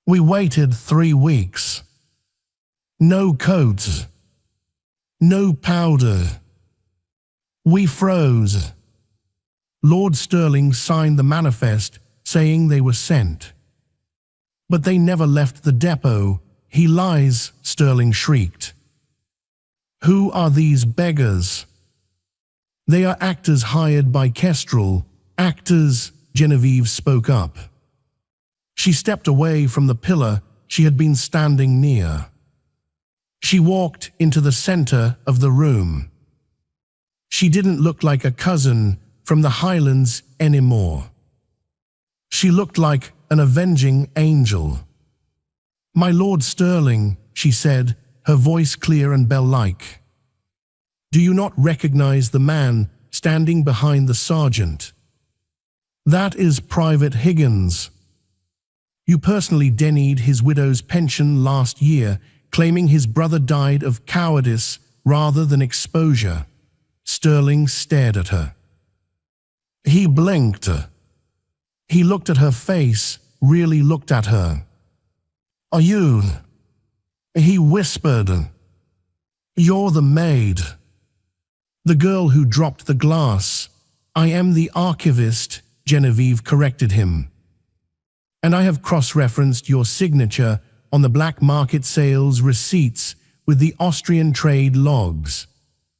We waited 3 weeks. No coats. No powder. We froze. Lord Sterling signed the manifest saying they were sent. But they never left the depot. He lies, Sterling shrieked. Who are these beggars? They are actors hired by Kestrel. Actors, Genevieve spoke up. She stepped away from the pillar she had been standing near. She walked into the center of the room. She didn't look like a cousin from the Highlands anymore. She looked like an avenging angel. My Lord Sterling, she said, her voice clear and bell-like. Do you not recognize the man standing behind the sergeant? That is Private Higgins. You personally denied his widow's pension last year, claiming his brother died of cowardice rather than exposure. Sterling stared at her. He blinked. He looked at her face, really looked at her. Are you? He whispered. You're the maid. The girl who dropped the glass. I am the archivist, Genevieve corrected him. And I have cross-referenced your signature on the black market sales receipts with the Austrian trade logs.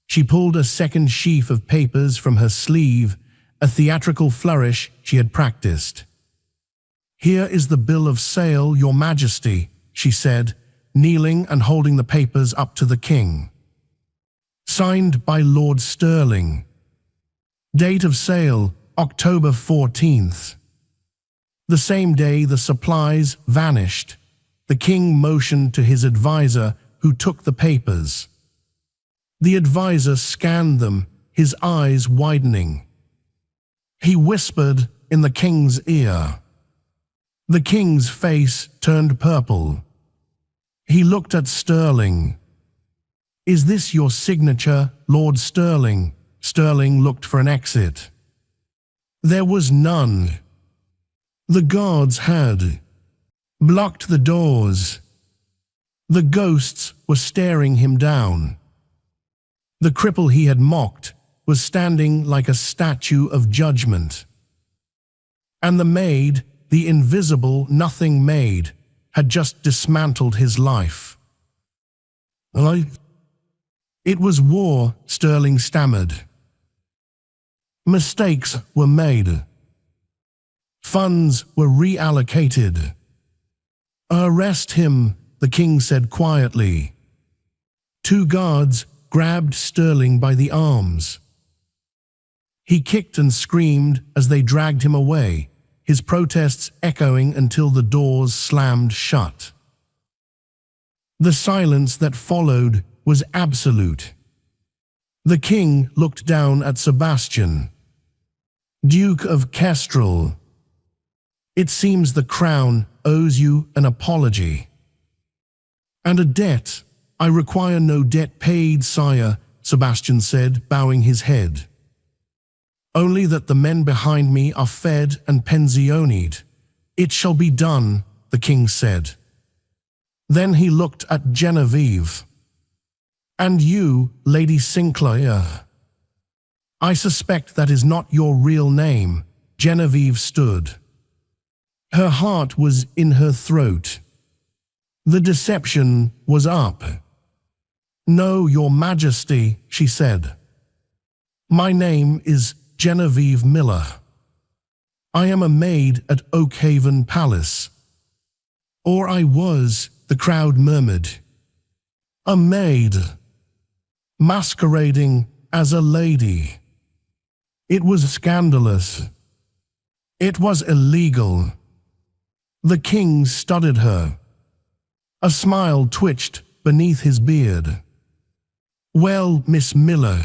She pulled a second sheaf of papers from her sleeve, a theatrical flourish she had practiced. Here is the bill of sale, Your Majesty, she said, kneeling and holding the papers up to the king. Signed by Lord Sterling. Date of sale, October 14th. The same day the supplies vanished, the king motioned to his advisor, who took the papers. The advisor scanned them, his eyes widening. He whispered in the king's ear. The king's face turned purple. He looked at Sterling. Is this your signature, Lord Sterling? Sterling looked for an exit. There was none. The guards had blocked the doors. The ghosts were staring him down. The cripple he had mocked was standing like a statue of judgment. And the maid, the invisible nothing maid, had just dismantled his life. It was war, Sterling stammered. Mistakes were made. Funds were reallocated. Arrest him, the king said quietly. 2 guards grabbed Sterling by the arms. He kicked and screamed as they dragged him away, his protests echoing until the doors slammed shut. The silence that followed was absolute. The king looked down at Sebastian. Duke of Kestrel. It seems the crown owes you an apology. And a debt. I require no debt paid, sire, Sebastian said, bowing his head. Only that the men behind me are fed and pensioned. It shall be done, the king said. Then he looked at Genevieve. And you, Lady Sinclair. I suspect that is not your real name. Genevieve stood. Her heart was in her throat. The deception was up. No, Your Majesty, she said. My name is Genevieve Miller. I am a maid at Oakhaven Palace. Or I was, the crowd murmured. A maid. Masquerading as a lady. It was scandalous. It was illegal. The king studied her. A smile twitched beneath his beard. Well, Miss Miller,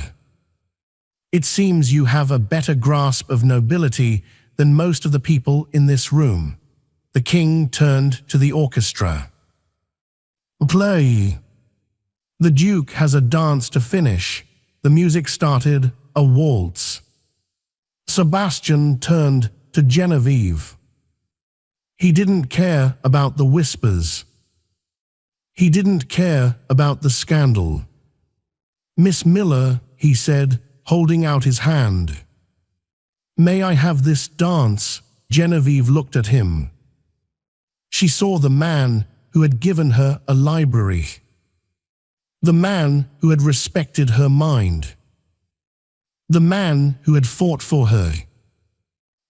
it seems you have a better grasp of nobility than most of the people in this room. The king turned to the orchestra. Play. The Duke has a dance to finish. The music started, a waltz. Sebastian turned to Genevieve. He didn't care about the whispers. He didn't care about the scandal. "Miss Miller," he said, holding out his hand. "May I have this dance?" Genevieve looked at him. She saw the man who had given her a library. The man who had respected her mind. The man who had fought for her.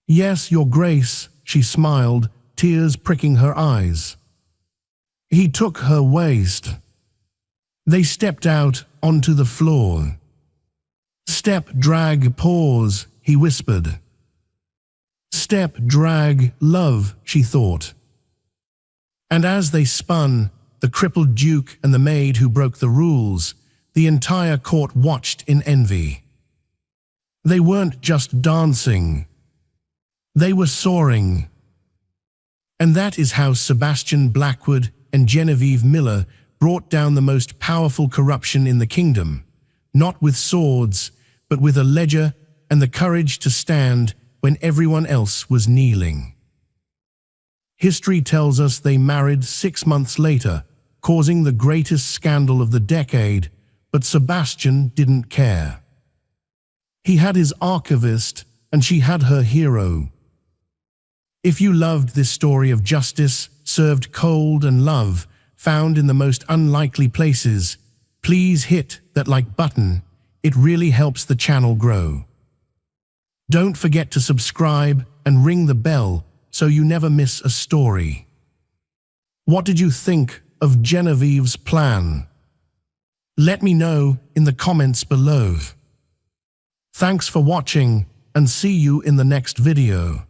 "Yes, Your Grace," she smiled, tears pricking her eyes. He took her waist. They stepped out onto the floor. "Step, drag, pause," he whispered. "Step, drag, love," she thought. And as they spun, the crippled duke and the maid who broke the rules, the entire court watched in envy. They weren't just dancing. They were soaring. And that is how Sebastian Blackwood and Genevieve Miller brought down the most powerful corruption in the kingdom, not with swords, but with a ledger and the courage to stand when everyone else was kneeling. History tells us they married 6 months later, causing the greatest scandal of the decade, but Sebastian didn't care. He had his archivist, and she had her hero. If you loved this story of justice, served cold, and love, found in the most unlikely places, please hit that like button. It really helps the channel grow. Don't forget to subscribe and ring the bell so you never miss a story. What did you think of Genevieve's plan? Let me know in the comments below. Thanks for watching, and see you in the next video.